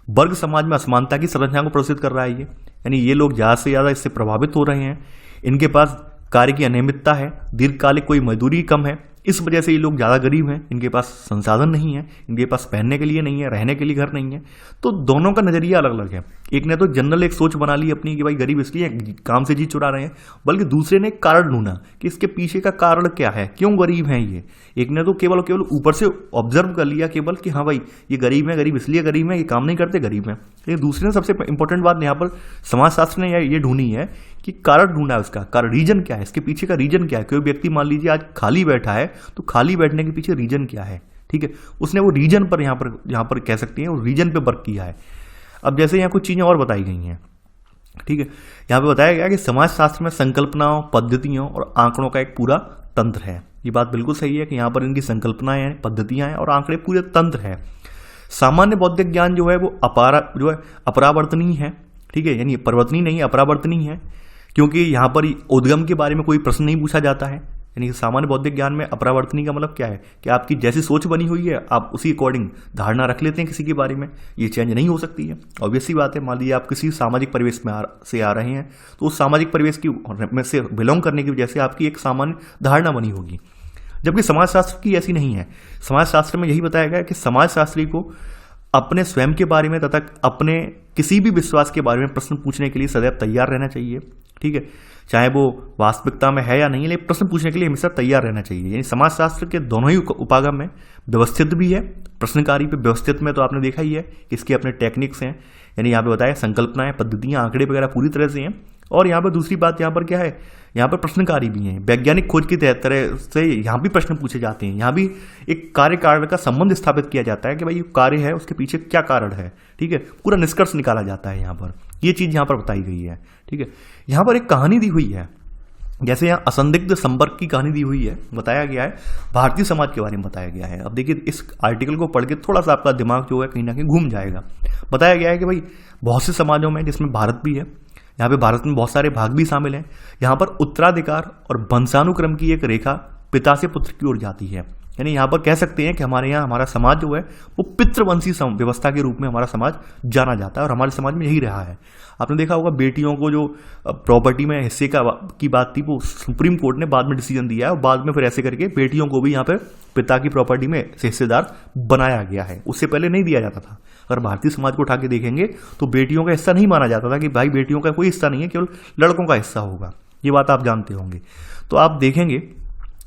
वर्ग समाज में असमानता की संरचना को प्रदर्शित कर रहा है ये, यानी ये लोग ज़्यादा से ज़्यादा इससे प्रभावित हो रहे हैं, इनके पास कार्य की अनियमितता है, दीर्घकालिक कोई मजदूरी कम है, इस वजह से ये लोग ज़्यादा गरीब हैं, इनके पास संसाधन नहीं है, इनके पास पहनने के लिए नहीं है, रहने के लिए घर नहीं है। तो दोनों का नज़रिया अलग अलग है। एक ने तो जनरल एक सोच बना ली अपनी कि भाई गरीब इसलिए काम से जी चुरा रहे हैं, बल्कि दूसरे ने कारण ढूंढा कि इसके पीछे का कारण क्या है, क्यों गरीब हैं ये। एक ने तो केवल केवल ऊपर से ऑब्जर्व कर लिया केवल कि हाँ भाई ये गरीब है, गरीब इसलिए गरीब है, ये काम नहीं करते, गरीब है। लेकिन दूसरे ने सबसे इंपॉर्टेंट बात यहाँ पर समाजशास्त्र ने ये ढूंढी है कि कारण ढूंढा है, उसका कारण रीजन क्या है, इसके पीछे का रीजन क्या है। कोई व्यक्ति मान लीजिए आज खाली बैठा है, तो खाली बैठने के पीछे रीजन क्या है, ठीक है, उसने वो रीजन पर यहाँ पर कह सकते हैं वो रीजन पे वर्क किया है। अब जैसे यहाँ कुछ चीजें और बताई गई हैं, ठीक है, यहाँ पे बताया गया कि समाजशास्त्र में संकल्पनाओं, पद्धतियों और आंकड़ों का एक पूरा तंत्र है। ये बात बिल्कुल सही है कि यहाँ पर इनकी संकल्पनाएं हैं, पद्धतियां हैं और आंकड़े पूरे तंत्र है। सामान्य बौद्धिक ज्ञान जो है वो अपरावर्तनीय है, ठीक है, यानी परिवर्तनीय नहीं है, अपरावर्तनीय है, क्योंकि यहाँ पर उद्गम के बारे में कोई प्रश्न नहीं पूछा जाता है। यानी सामान्य बौद्धिक ज्ञान में अपरावर्तनीय का मतलब क्या है कि आपकी जैसी सोच बनी हुई है आप उसी अकॉर्डिंग धारणा रख लेते हैं किसी के बारे में, ये चेंज नहीं हो सकती है। ऑब्वियस सी बात है, मान लीजिए आप किसी सामाजिक परिवेश में से आ रहे हैं, तो उस सामाजिक परिवेश की में से बिलोंग करने की वजह से आपकी एक सामान्य धारणा बनी होगी, जबकि समाजशास्त्र की ऐसी नहीं है। समाजशास्त्र में यही बताया गया है कि समाजशास्त्री को अपने स्वयं के बारे में तथा अपने किसी भी विश्वास के बारे में प्रश्न पूछने के लिए सदैव तैयार रहना चाहिए, ठीक है, चाहे वो वास्तविकता में है या नहीं, लेकिन प्रश्न पूछने के लिए हमेशा तैयार रहना चाहिए। यानी समाजशास्त्र के दोनों ही उपागम में व्यवस्थित भी है, प्रश्नकारी पे व्यवस्थित में तो आपने देखा ही है कि इसके अपने टेक्निक्स हैं, यानी यहाँ पे बताया संकल्पनाएं, पद्धतियां, आंकड़े वगैरह पूरी तरह से हैं। और यहाँ पर दूसरी बात यहाँ पर क्या है, यहाँ पर प्रश्नकारी भी हैं, वैज्ञानिक खोज की तरह से यहाँ भी प्रश्न पूछे जाते हैं, यहाँ भी एक कार्य कारण का संबंध स्थापित किया जाता है कि भाई कार्य है उसके पीछे क्या कारण है, ठीक है, पूरा निष्कर्ष निकाला जाता है। यहाँ पर ये चीज यहाँ पर बताई गई है, ठीक है। यहाँ पर एक कहानी दी हुई है, जैसे यहाँ असंदिग्ध संपर्क की कहानी दी हुई है, बताया गया है भारतीय समाज के बारे में बताया गया है। अब देखिए इस आर्टिकल को पढ़ के थोड़ा सा आपका दिमाग जो है कहीं ना कहीं घूम जाएगा। बताया गया है कि भाई बहुत से समाजों में, जिसमें भारत भी है, यहाँ पे भारत में बहुत सारे भाग भी शामिल हैं, यहाँ पर उत्तराधिकार और वंशानुक्रम की एक रेखा पिता से पुत्र की ओर जाती है। यानी यहाँ पर कह सकते हैं कि हमारे यहाँ हमारा समाज जो है वो पितृवंशी व्यवस्था के रूप में हमारा समाज जाना जाता है और हमारे समाज में यही रहा है। आपने देखा होगा बेटियों को जो प्रॉपर्टी में हिस्से की बात थी वो सुप्रीम कोर्ट ने बाद में डिसीजन दिया है और बाद में फिर ऐसे करके बेटियों को भी यहाँ पे पिता की प्रॉपर्टी में हिस्सेदार बनाया गया है। उससे पहले नहीं दिया जाता था। अगर भारतीय समाज को उठा के देखेंगे तो बेटियों का हिस्सा नहीं माना जाता था कि भाई बेटियों का कोई हिस्सा नहीं है, केवल लड़कों का हिस्सा होगा। ये बात आप जानते होंगे। तो आप देखेंगे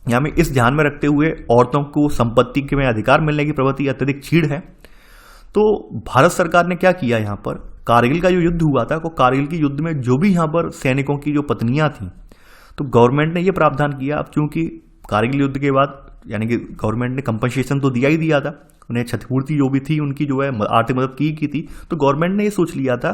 यहाँ में इस ध्यान में रखते हुए औरतों को संपत्ति के में अधिकार मिलने की प्रवृत्ति अत्यधिक क्षीण है। तो भारत सरकार ने क्या किया, यहाँ पर कारगिल का जो युद्ध हुआ था, तो कारगिल के युद्ध में जो भी यहाँ पर सैनिकों की जो पत्नियां थी, तो गवर्नमेंट ने ये प्रावधान किया। अब चूंकि कारगिल युद्ध के बाद यानी कि गवर्नमेंट ने कंपनसेशन तो दिया ही दिया था, उन्हें क्षतिपूर्ति जो भी थी उनकी जो है आर्थिक मदद की थी, तो गवर्नमेंट ने ये सोच लिया था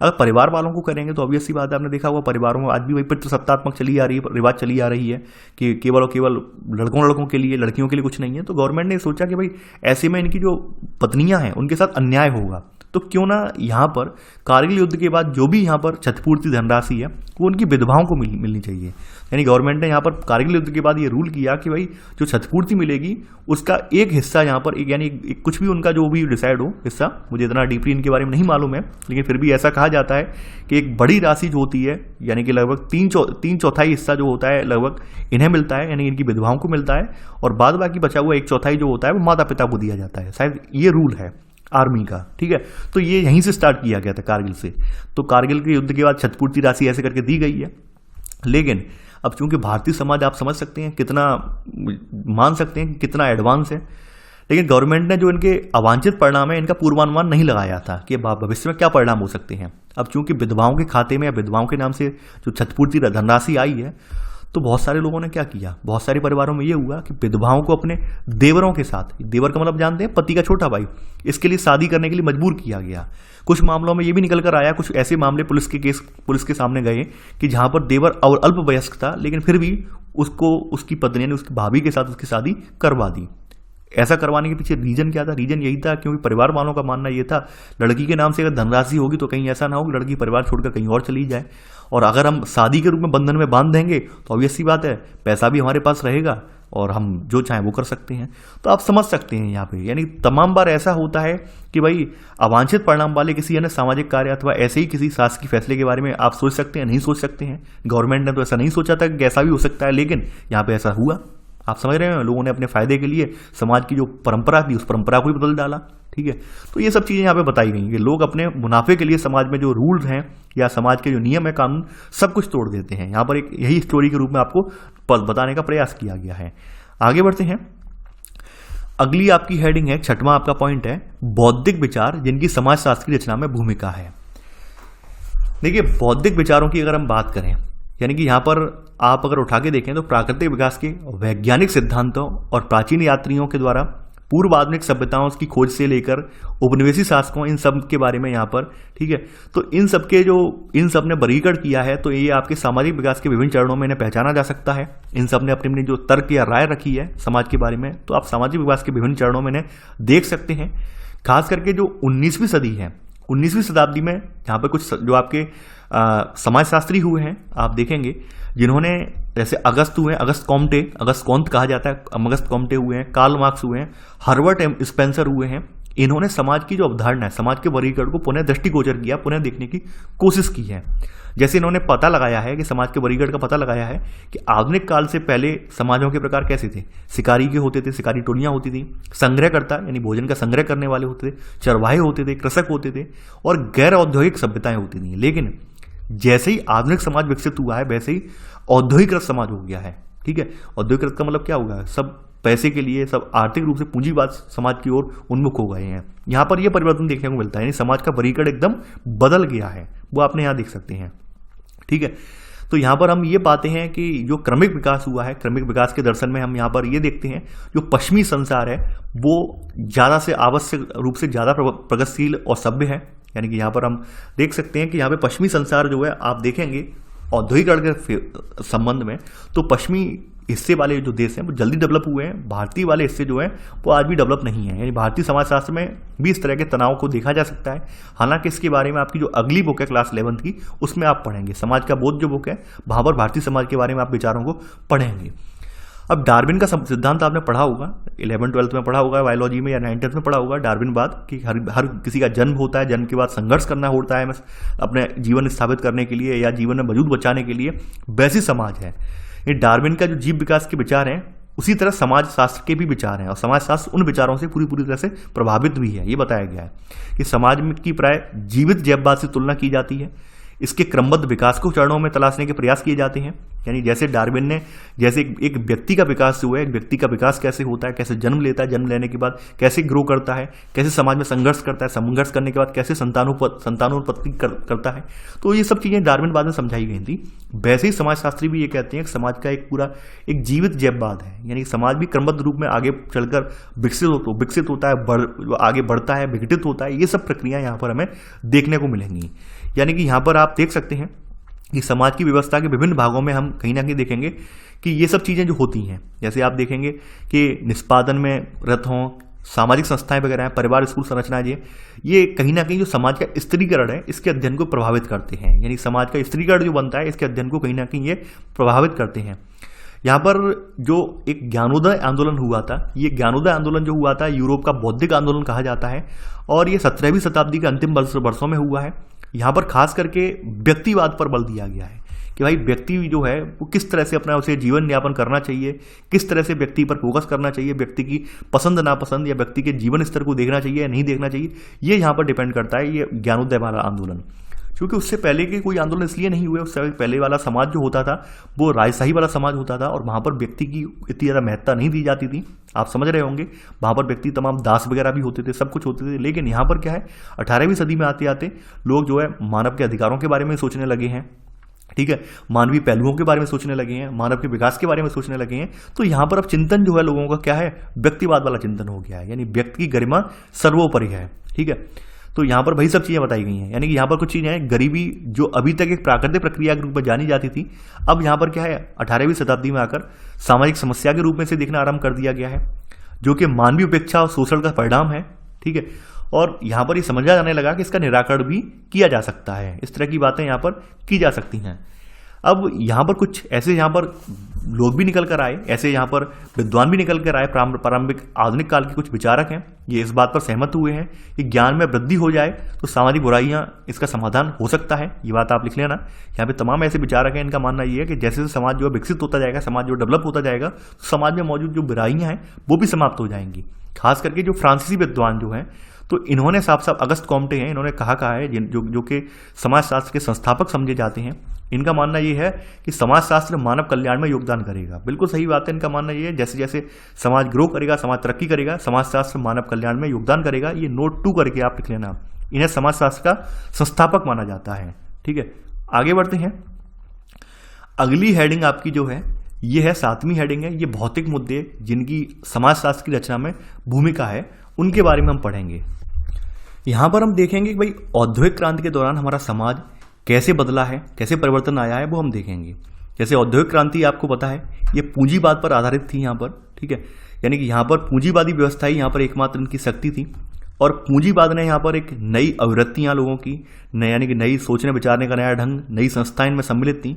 अगर परिवार वालों को करेंगे तो ऑब्वियस सी बात है, आपने देखा हुआ परिवारों में आज भी वही पितृसत्तात्मक चली आ रही है, रिवाज चली आ रही है कि केवल और केवल लड़कों के लिए, लड़कियों के लिए कुछ नहीं है। तो गवर्नमेंट ने सोचा कि भाई ऐसे में इनकी जो पत्नियां हैं उनके साथ अन्याय होगा, तो क्यों ना यहाँ पर कारगिल युद्ध के बाद जो भी यहाँ पर क्षतिपूर्ति धनराशि है वो उनकी विधवाओं को मिलनी चाहिए। यानी गवर्नमेंट ने यहाँ पर कारगिल युद्ध के बाद ये रूल किया कि भाई जो क्षतिपूर्ति मिलेगी उसका एक हिस्सा यहाँ पर यानी कुछ भी उनका जो भी डिसाइड हो हिस्सा, मुझे इतना डीपली इनके बारे में नहीं मालूम है, लेकिन फिर भी ऐसा कहा जाता है कि एक बड़ी राशि जो होती है यानी कि लगभग तीन चौथाई हिस्सा जो होता है लगभग इन्हें मिलता है, यानी इनकी विधवाओं को मिलता है, और बाद बाकी बचा हुआ एक चौथाई जो होता है वो माता पिता को दिया जाता है। शायद ये रूल है आर्मी का, ठीक है। तो ये यहीं से स्टार्ट किया गया था कारगिल से। तो कारगिल के युद्ध के बाद क्षतिपूर्ति राशि ऐसे करके दी गई है। लेकिन अब चूंकि भारतीय समाज आप समझ सकते हैं कितना, मान सकते हैं कि कितना एडवांस है, लेकिन गवर्नमेंट ने जो इनके अवांछित परिणाम है इनका पूर्वानुमान नहीं लगाया था कि भविष्य में क्या परिणाम हो सकते हैं। अब चूंकि विधवाओं के खाते में या विधवाओं के नाम से जो क्षतिपूर्ति धनराशि आई है, तो बहुत सारे लोगों ने क्या किया, बहुत सारे परिवारों में ये हुआ कि विधवाओं को अपने देवरों के साथ, देवर का मतलब जानते हैं पति का छोटा भाई, इसके लिए शादी करने के लिए मजबूर किया गया। कुछ मामलों में ये भी निकल कर आया, कुछ ऐसे मामले पुलिस के सामने गए कि जहां पर देवर और अल्पवयस्क था लेकिन फिर भी उसको उसकी पत्नी ने उसकी भाभी के साथ उसकी शादी करवा दी। ऐसा करवाने के पीछे रीजन क्या था? रीजन यही था क्योंकि परिवार वालों का मानना यह था लड़की के नाम से अगर धनराशि होगी तो कहीं ऐसा ना हो कि लड़की परिवार छोड़कर कहीं और चली जाए, और अगर हम शादी के रूप में बंधन में बांध देंगे तो ऑब्वियस सी बात है पैसा भी हमारे पास रहेगा और हम जो चाहें वो कर सकते हैं। तो आप समझ सकते हैं यहाँ पे, यानी तमाम बार ऐसा होता है कि भाई अवांछित परिणाम वाले किसी अन्य सामाजिक कार्य अथवा ऐसे ही किसी शासकीय फैसले के बारे में आप सोच सकते हैं, नहीं सोच सकते हैं। गवर्नमेंट ने तो ऐसा नहीं सोचा था कि ऐसा भी हो सकता है, लेकिन यहाँ पे ऐसा हुआ। आप समझ रहे हैं, लोगों ने अपने फायदे के लिए समाज की जो परंपरा थी उस परंपरा को ही बदल डाला। ठीक है, तो ये सब चीजें यहाँ पे बताई गई कि लोग अपने मुनाफे के लिए समाज में जो रूल्स हैं या समाज के जो नियम है, कानून, सब कुछ तोड़ देते हैं। यहाँ पर एक यही स्टोरी के रूप में आपको बताने का प्रयास किया गया है। आगे बढ़ते हैं। अगली आपकी हेडिंग है, छठवां आपका पॉइंट है, बौद्धिक विचार जिनकी समाजशास्त्र की रचना में भूमिका है। देखिए, बौद्धिक विचारों की अगर हम बात करें, यानी कि यहाँ पर आप अगर उठा के देखें तो प्राकृतिक विकास के वैज्ञानिक सिद्धांतों और प्राचीन यात्रियों के द्वारा पूर्व आधुनिक सभ्यताओं की खोज से लेकर उपनिवेशी शासकों, इन सब के बारे में यहाँ पर, ठीक है, तो इन सब ने वर्गीकरण किया है। तो ये आपके सामाजिक विकास के विभिन्न चरणों में इन्हें पहचाना जा सकता है। इन सब ने अपनी अपनी जो तर्क या राय रखी है समाज के बारे में, तो आप सामाजिक विकास के विभिन्न चरणों में इन्हें देख सकते हैं। खास करके जो 19वीं सदी है, 19वीं शताब्दी में यहाँ पर कुछ जो आपके समाजशास्त्री हुए हैं, आप देखेंगे, जिन्होंने, जैसे अगस्त कॉम्टे कहा जाता है, अगस्त कॉम्टे हुए हैं, कार्ल मार्क्स हुए हैं, हर्बर्ट स्पेंसर हुए हैं। इन्होंने समाज की जो अवधारणा है, समाज के वर्गीकरण को पुनः दृष्टिगोचर किया, पुनः देखने की कोशिश की है। जैसे इन्होंने पता लगाया है कि समाज के वर्गीकरण का पता लगाया है कि आधुनिक काल से पहले समाजों के प्रकार कैसे थे। शिकारी के होते थे, शिकारी टोलियां होती थी, संग्रहकर्ता यानी भोजन का संग्रह करने वाले होते थे, चरवाहे होते थे, कृषक होते थे, और गैर औद्योगिक सभ्यताएं होती थी। लेकिन जैसे ही आधुनिक समाज विकसित हुआ है, वैसे ही औद्योगिकृत समाज हो गया है। ठीक है, औद्योगिकृत का मतलब क्या होगा, सब पैसे के लिए, सब आर्थिक रूप से पूंजीवाद समाज की ओर उन्मुख हो गए हैं। यहाँ पर यह परिवर्तन देखने को मिलता है, यानी समाज का वर्गीकरण एकदम बदल गया है, वो आपने यहाँ देख सकते हैं। ठीक है, तो यहाँ पर हम ये पाते हैं कि जो क्रमिक विकास हुआ है, क्रमिक विकास के दर्शन में हम यहाँ पर ये देखते हैं, जो पश्चिमी संसार है वो ज़्यादा से आवश्यक रूप से ज़्यादा प्रगतिशील और सभ्य है। यानी कि यहाँ पर हम देख सकते हैं कि यहाँ पे पश्चिमी संसार जो है, आप देखेंगे औद्योगिकरण के संबंध में, तो पश्चिमी हिस्से वाले जो देश हैं वो जल्दी डेवलप हुए हैं। भारतीय वाले हिस्से जो हैं वो आज भी डेवलप नहीं है। यानी भारतीय समाजशास्त्र में भी इस तरह के तनाव को देखा जा सकता है। हालांकि इसके बारे में आपकी जो अगली बुक है क्लास 11th की, उसमें आप पढ़ेंगे। समाज का बोध जो बुक है, वहाँ पर भारतीय समाज के बारे में आप विचारों को पढ़ेंगे। अब डार्विन का सिद्धांत आपने पढ़ा होगा, 11th-12th में पढ़ा होगा, बायोलॉजी में या 9th में पढ़ा होगा। डार्विनवाद कि हर किसी का जन्म होता है, जन्म के बाद संघर्ष करना होता है अपने जीवन स्थापित करने के लिए या जीवन में वजूद बचाने के लिए, वैसी समाज है। ये डार्विन का जो जीव विकास के विचार हैं, उसी तरह समाज शास्त्र के भी विचार हैं, और समाज शास्त्र उन विचारों से पूरी तरह से प्रभावित भी है। ये बताया गया है कि समाज की प्राय जीवित जैववाद से तुलना की जाती है। इसके क्रमबद्ध विकास को चरणों में तलाशने के प्रयास किए जाते हैं। यानी जैसे डार्विन ने, जैसे एक व्यक्ति का विकास हुआ है, एक व्यक्ति का विकास कैसे होता है, कैसे जन्म लेता है, जन्म लेने के बाद कैसे ग्रो करता है, कैसे समाज में संघर्ष करता है, संघर्ष करने के बाद कैसे संतानोत्पत्ति करता है, तो ये सब चीजें डार्विनवाद में समझाई गई थी। वैसे ही समाजशास्त्री भी ये कहते हैं कि समाज का एक पूरा एक जीवित जैववाद है। यानी समाज भी क्रमबद्ध रूप में आगे चलकर विकसित होता है, आगे बढ़ता है, विघटित होता है। ये सब प्रक्रिया यहाँ पर हमें देखने को मिलेंगी। यानी कि यहाँ पर आप देख सकते हैं कि समाज की व्यवस्था के विभिन्न भागों में हम कहीं ना कहीं देखेंगे कि ये सब चीज़ें जो होती हैं, जैसे आप देखेंगे कि निष्पादन में रत हों, सामाजिक संस्थाएं वगैरह हैं, परिवार, स्कूल संरचना, ये कहीं ना कहीं जो समाज का स्त्रीकरण है, इसके अध्ययन को प्रभावित करते हैं। यानी समाज का स्त्रीकरण जो बनता है, इसके अध्ययन को कहीं ना कहीं ये प्रभावित करते हैं। यहाँ पर जो एक ज्ञानोदय आंदोलन हुआ था, ये ज्ञानोदय आंदोलन जो हुआ था, यूरोप का बौद्धिक आंदोलन कहा जाता है, और ये 17वीं शताब्दी के अंतिम वर्षों में हुआ है। यहाँ पर खास करके व्यक्तिवाद पर बल दिया गया है कि भाई व्यक्ति जो है वो किस तरह से अपना उसे जीवन यापन करना चाहिए, किस तरह से व्यक्ति पर फोकस करना चाहिए, व्यक्ति की पसंद नापसंद या व्यक्ति के जीवन स्तर को देखना चाहिए या नहीं देखना चाहिए, ये यहाँ पर डिपेंड करता है ये ज्ञानोदय वाला आंदोलन। क्योंकि उससे पहले के कोई आंदोलन इसलिए नहीं हुए, उससे पहले वाला समाज जो होता था वो राजशाही वाला समाज होता था, और वहाँ पर व्यक्ति की इतनी ज़्यादा महत्ता नहीं दी जाती थी। आप समझ रहे होंगे, वहाँ पर व्यक्ति तमाम दास वगैरह भी होते थे, सब कुछ होते थे। लेकिन यहाँ पर क्या है, 18वीं सदी में आते आते लोग जो है मानव के अधिकारों के बारे में सोचने लगे हैं। ठीक है, मानवीय पहलुओं के बारे में सोचने लगे हैं, मानव के विकास के बारे में सोचने लगे हैं। तो यहाँ पर अब चिंतन जो है लोगों का क्या है, व्यक्तिवाद वाला चिंतन हो गया है। यानी व्यक्ति की गरिमा सर्वोपरि है। ठीक है, तो यहाँ पर वही सब चीज़ें बताई गई हैं। यानी कि यहाँ पर कुछ चीज़ें हैं, गरीबी जो अभी तक एक प्राकृतिक प्रक्रिया के रूप में जानी जाती थी, अब यहाँ पर क्या है, 18वीं शताब्दी में आकर सामाजिक समस्या के रूप में से देखना आरंभ कर दिया गया है, जो कि मानवीय उपेक्षा और शोषण का परिणाम है। ठीक है, और यहाँ पर ये समझा जाने लगा कि इसका निराकरण भी किया जा सकता है। इस तरह की बातें यहाँ पर की जा सकती हैं। अब यहाँ पर कुछ ऐसे यहाँ पर लोग भी निकल कर आए, ऐसे यहाँ पर विद्वान भी निकल कर आए, प्रारंभिक आधुनिक काल के कुछ विचारक हैं, ये इस बात पर सहमत हुए हैं कि ज्ञान में वृद्धि हो जाए तो सामाजिक बुराइयां इसका समाधान हो सकता है। ये बात आप लिख लेना। यहाँ पे तमाम ऐसे विचारक हैं, इनका मानना ये है कि जैसे जैसे समाज जो है विकसित होता जाएगा, समाज जो डेवलप होता जाएगा, तो समाज में मौजूद जो बुराइयां हैं वो भी समाप्त हो जाएंगी। खास करके जो फ्रांसीसी विद्वान जो हैं, तो इन्होंने साफ साफ अगस्त कॉम्टे हैं, इन्होंने कहा है, जो कि समाजशास्त्र के संस्थापक समझे जाते हैं, इनका मानना ये है कि समाजशास्त्र मानव कल्याण में योगदान करेगा। बिल्कुल सही बात है, इनका मानना ये है जैसे जैसे समाज ग्रो करेगा, समाज तरक्की करेगा, समाजशास्त्र मानव कल्याण में योगदान करेगा। ये नोट 2 करके आप लिख लेना। इन्हें समाजशास्त्र का संस्थापक माना जाता है। ठीक है, आगे बढ़ते हैं। अगली हेडिंग आपकी जो है ये है 7वीं हेडिंग है, ये भौतिक मुद्दे जिनकी समाजशास्त्र की रचना में भूमिका है, उनके बारे में हम पढ़ेंगे। यहां पर हम देखेंगे कि भाई औद्योगिक क्रांति के दौरान हमारा समाज कैसे बदला है, कैसे परिवर्तन आया है, वो हम देखेंगे। जैसे औद्योगिक क्रांति आपको पता है ये पूंजीवाद पर आधारित थी यहाँ पर। ठीक है, यानी कि यहाँ पर पूंजीवादी व्यवस्था ही यहाँ पर एकमात्र इनकी शक्ति थी, और पूंजीवाद ने यहाँ पर एक नई अभिवृत्तियाँ लोगों की, यानी कि नई सोचने विचारने का नया ढंग, नई संस्थाएं इनमें सम्मिलित थी।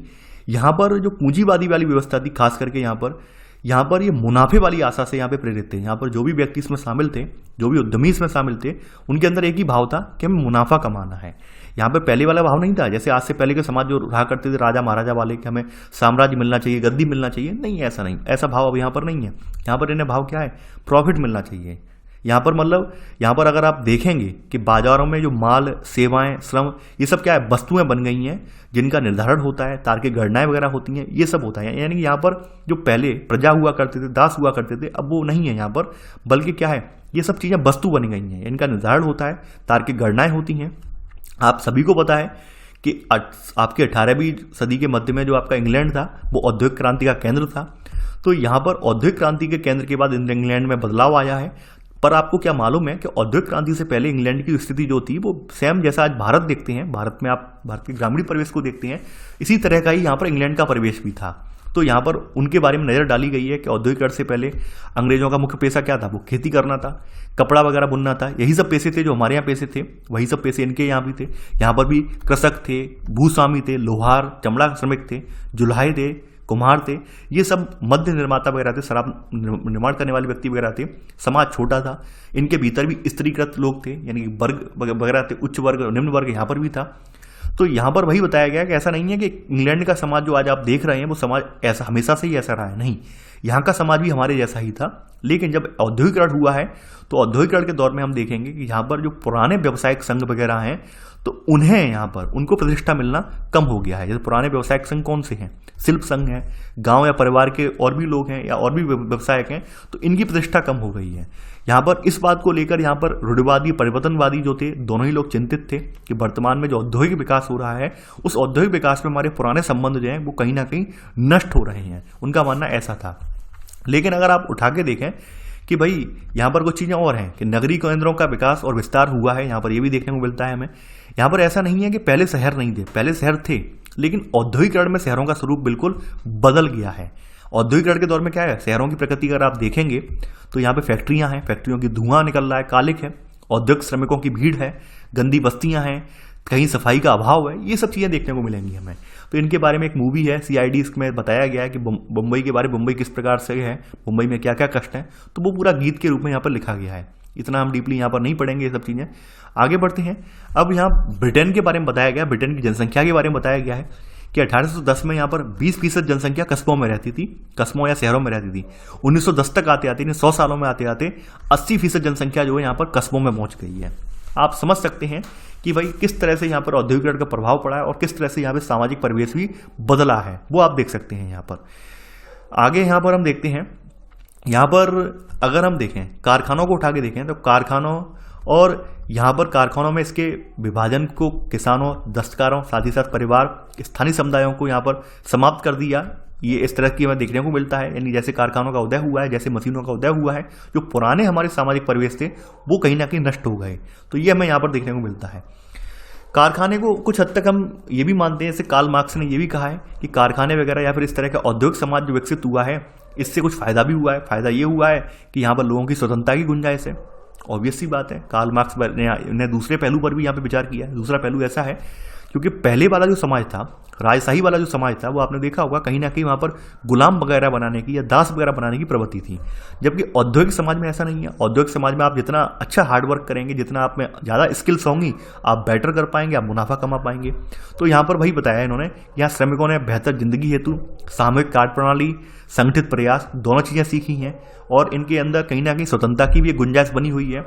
यहाँ पर जो पूंजीवादी वाली व्यवस्था थी, खास करके यहाँ पर ये मुनाफे वाली आशा से यहाँ पे प्रेरित थे। यहाँ पर जो भी व्यक्ति इसमें शामिल थे, जो भी उद्यमी इसमें शामिल थे, उनके अंदर एक ही भाव था कि हमें मुनाफा कमाना है। यहाँ पे पहले वाला भाव नहीं था जैसे आज से पहले के समाज जो रहा करते थे राजा महाराजा वाले, कि हमें साम्राज्य मिलना चाहिए, गद्दी मिलना चाहिए। नहीं, ऐसा नहीं, ऐसा भाव अब यहाँ पर नहीं है। यहाँ पर इन्हें भाव क्या है, प्रॉफिट मिलना चाहिए। यहाँ पर मतलब यहाँ पर अगर आप देखेंगे कि बाजारों में जो माल, सेवाएं, श्रम, ये सब क्या है, वस्तुएं बन गई हैं जिनका निर्धारण होता है, तार्किक गणनाएं वगैरह होती हैं, ये सब होता है। यानी कि यहाँ पर जो पहले प्रजा हुआ करते थे, दास हुआ करते थे, अब वो नहीं है यहाँ पर, बल्कि क्या है, ये सब चीज़ें वस्तु बन गई हैं, इनका निर्धारण होता है, तार्किक गणनाएं होती हैं। आप सभी को पता है कि आपके 18वीं सदी के मध्य में जो आपका इंग्लैंड था वो औद्योगिक क्रांति का केंद्र था। तो यहाँ पर औद्योगिक क्रांति के केंद्र के बाद इंग्लैंड में बदलाव आया है। पर आपको क्या मालूम है कि औद्योगिक क्रांति से पहले इंग्लैंड की स्थिति जो थी वो सेम जैसा आज भारत देखते हैं, भारत में आप भारत के ग्रामीण परिवेश को देखते हैं, इसी तरह का ही यहाँ पर इंग्लैंड का परिवेश भी था। तो यहाँ पर उनके बारे में नज़र डाली गई है कि औद्योगिकरण से पहले अंग्रेजों का मुख्य पेशा क्या था, वो खेती करना था, कपड़ा वगैरह बुनना था। यही सब पेशे थे जो हमारे यहाँ पेशे थे, वही सब पेशे इनके यहाँ भी थे। यहाँ पर भी कृषक थे, भूस्वामी थे, लोहार, चमड़ा श्रमिक थे, जुल्हाए थे, कुम्हार थे, ये सब मध्य निर्माता वगैरह थे, शराब निर्माण करने वाले व्यक्ति वगैरह थे। समाज छोटा था, इनके भीतर भी स्त्रीकृत लोग थे, यानी कि वर्ग वगैरह थे, उच्च वर्ग और निम्न वर्ग यहाँ पर भी था। तो यहाँ पर वही बताया गया कि ऐसा नहीं है कि इंग्लैंड का समाज जो आज आप देख रहे हैं वो समाज ऐसा हमेशा से ही ऐसा रहा है, नहीं, यहाँ का समाज भी हमारे जैसा ही था। लेकिन जब औद्योगिकरण हुआ है तो औद्योगिकरण के दौर में हम देखेंगे कि यहाँ पर जो पुराने व्यावसायिक संघ वगैरह हैं तो उन्हें यहाँ पर उनको प्रतिष्ठा मिलना कम हो गया है। जैसे पुराने व्यवसायिक संघ कौन से हैं, शिल्प संघ हैं, गांव या परिवार के और भी लोग हैं या और भी व्यवसायक हैं, तो इनकी प्रतिष्ठा कम हो गई है। यहाँ पर इस बात को लेकर यहाँ पर रूढ़िवादी परिवर्तनवादी जो थे दोनों ही लोग चिंतित थे कि वर्तमान में जो औद्योगिक विकास हो रहा है उस औद्योगिक विकास में हमारे पुराने संबंध जो हैं वो कहीं ना कहीं नष्ट हो रहे हैं, उनका मानना ऐसा था। लेकिन अगर आप उठा के देखें कि भाई यहाँ पर कुछ चीज़ें और हैं कि नगरीय केंद्रों का विकास और विस्तार हुआ है, यहाँ पर ये भी देखने को मिलता है हमें। यहाँ पर ऐसा नहीं है कि पहले शहर नहीं थे, पहले शहर थे, लेकिन औद्योगिकरण में शहरों का स्वरूप बिल्कुल बदल गया है। औद्योगिकरण के दौर में क्या है, शहरों की प्रकृति अगर आप देखेंगे तो यहाँ पे फैक्ट्रियाँ हैं, फैक्ट्रियों की धुआं निकल रहा है, कालिक है, औद्योगिक श्रमिकों की भीड़ है, गंदी बस्तियाँ हैं, कहीं सफाई का अभाव है, ये सब चीज़ें देखने को मिलेंगी हमें। तो इनके बारे में एक मूवी है CID, इसमें बताया गया है कि मुंबई के बारे में, मुंबई किस प्रकार से है, मुंबई में क्या क्या कष्ट हैं, तो वो पूरा गीत के रूप में यहाँ पर लिखा गया है। इतना हम डीपली यहाँ पर नहीं पढ़ेंगे ये सब चीज़ें, आगे बढ़ते हैं। अब यहाँ ब्रिटेन के बारे में बताया गया, ब्रिटेन की जनसंख्या के बारे में बताया गया है कि 1810 में यहाँ पर 20% जनसंख्या कस्बों में रहती थी, कस्बों या शहरों में रहती थी। 1910 तक आते आते 100 सालों में आते आते 80% जनसंख्या जो है यहाँ पर कस्बों में पहुँच गई है। आप समझ सकते हैं कि भाई किस तरह से यहाँ पर औद्योगिकरण का प्रभाव पड़ा है और किस तरह से यहाँ पे सामाजिक परिवेश भी बदला है, वो आप देख सकते हैं यहाँ पर। आगे यहाँ पर हम देखते हैं, यहाँ पर अगर हम देखें कारखानों को उठा के देखें तो कारखानों और यहाँ पर कारखानों में इसके विभाजन को किसानों, दस्तकारों, साथ ही साथ परिवार, स्थानीय समुदायों को यहाँ पर समाप्त कर दिया। ये इस तरह की हमें देखने को मिलता है, यानी जैसे कारखानों का उदय हुआ है, जैसे मशीनों का उदय हुआ है, जो पुराने हमारे सामाजिक परिवेश थे वो कहीं ना कहीं नष्ट हो गए। तो ये हमें यहाँ पर देखने को मिलता है। कारखाने को कुछ हद तक हम ये भी मानते हैं, जैसे कार्ल मार्क्स ने ये भी कहा है कि कारखाने वगैरह या फिर इस तरह का औद्योगिक समाज जो विकसित हुआ है इससे कुछ फायदा भी हुआ है। फायदा ये हुआ है कि यहाँ पर लोगों की स्वतंत्रता की गुंजाइश है, ऑब्वियस सी बात है। कार्ल मार्क्स ने दूसरे पहलू पर भी यहाँ पे विचार किया है। दूसरा पहलू ऐसा है क्योंकि पहले वाला जो समाज था, राजशाही वाला जो समाज था, वो आपने देखा होगा कहीं ना कहीं वहाँ पर गुलाम वगैरह बनाने की या दास वगैरह बनाने की प्रवृत्ति थी। जबकि औद्योगिक समाज में ऐसा नहीं है। औद्योगिक समाज में आप जितना अच्छा हार्डवर्क करेंगे, जितना आप में ज़्यादा स्किल्स होंगी, आप बेटर कर पाएंगे, आप मुनाफा कमा पाएंगे। तो यहाँ पर वही बताया इन्होंने, यहाँ श्रमिकों ने बेहतर जिंदगी हेतु सामूहिक कार्य प्रणाली, संगठित प्रयास, दोनों चीज़ें सीखी हैं और इनके अंदर कहीं ना कहीं स्वतंत्रता की भी गुंजाइश बनी हुई है।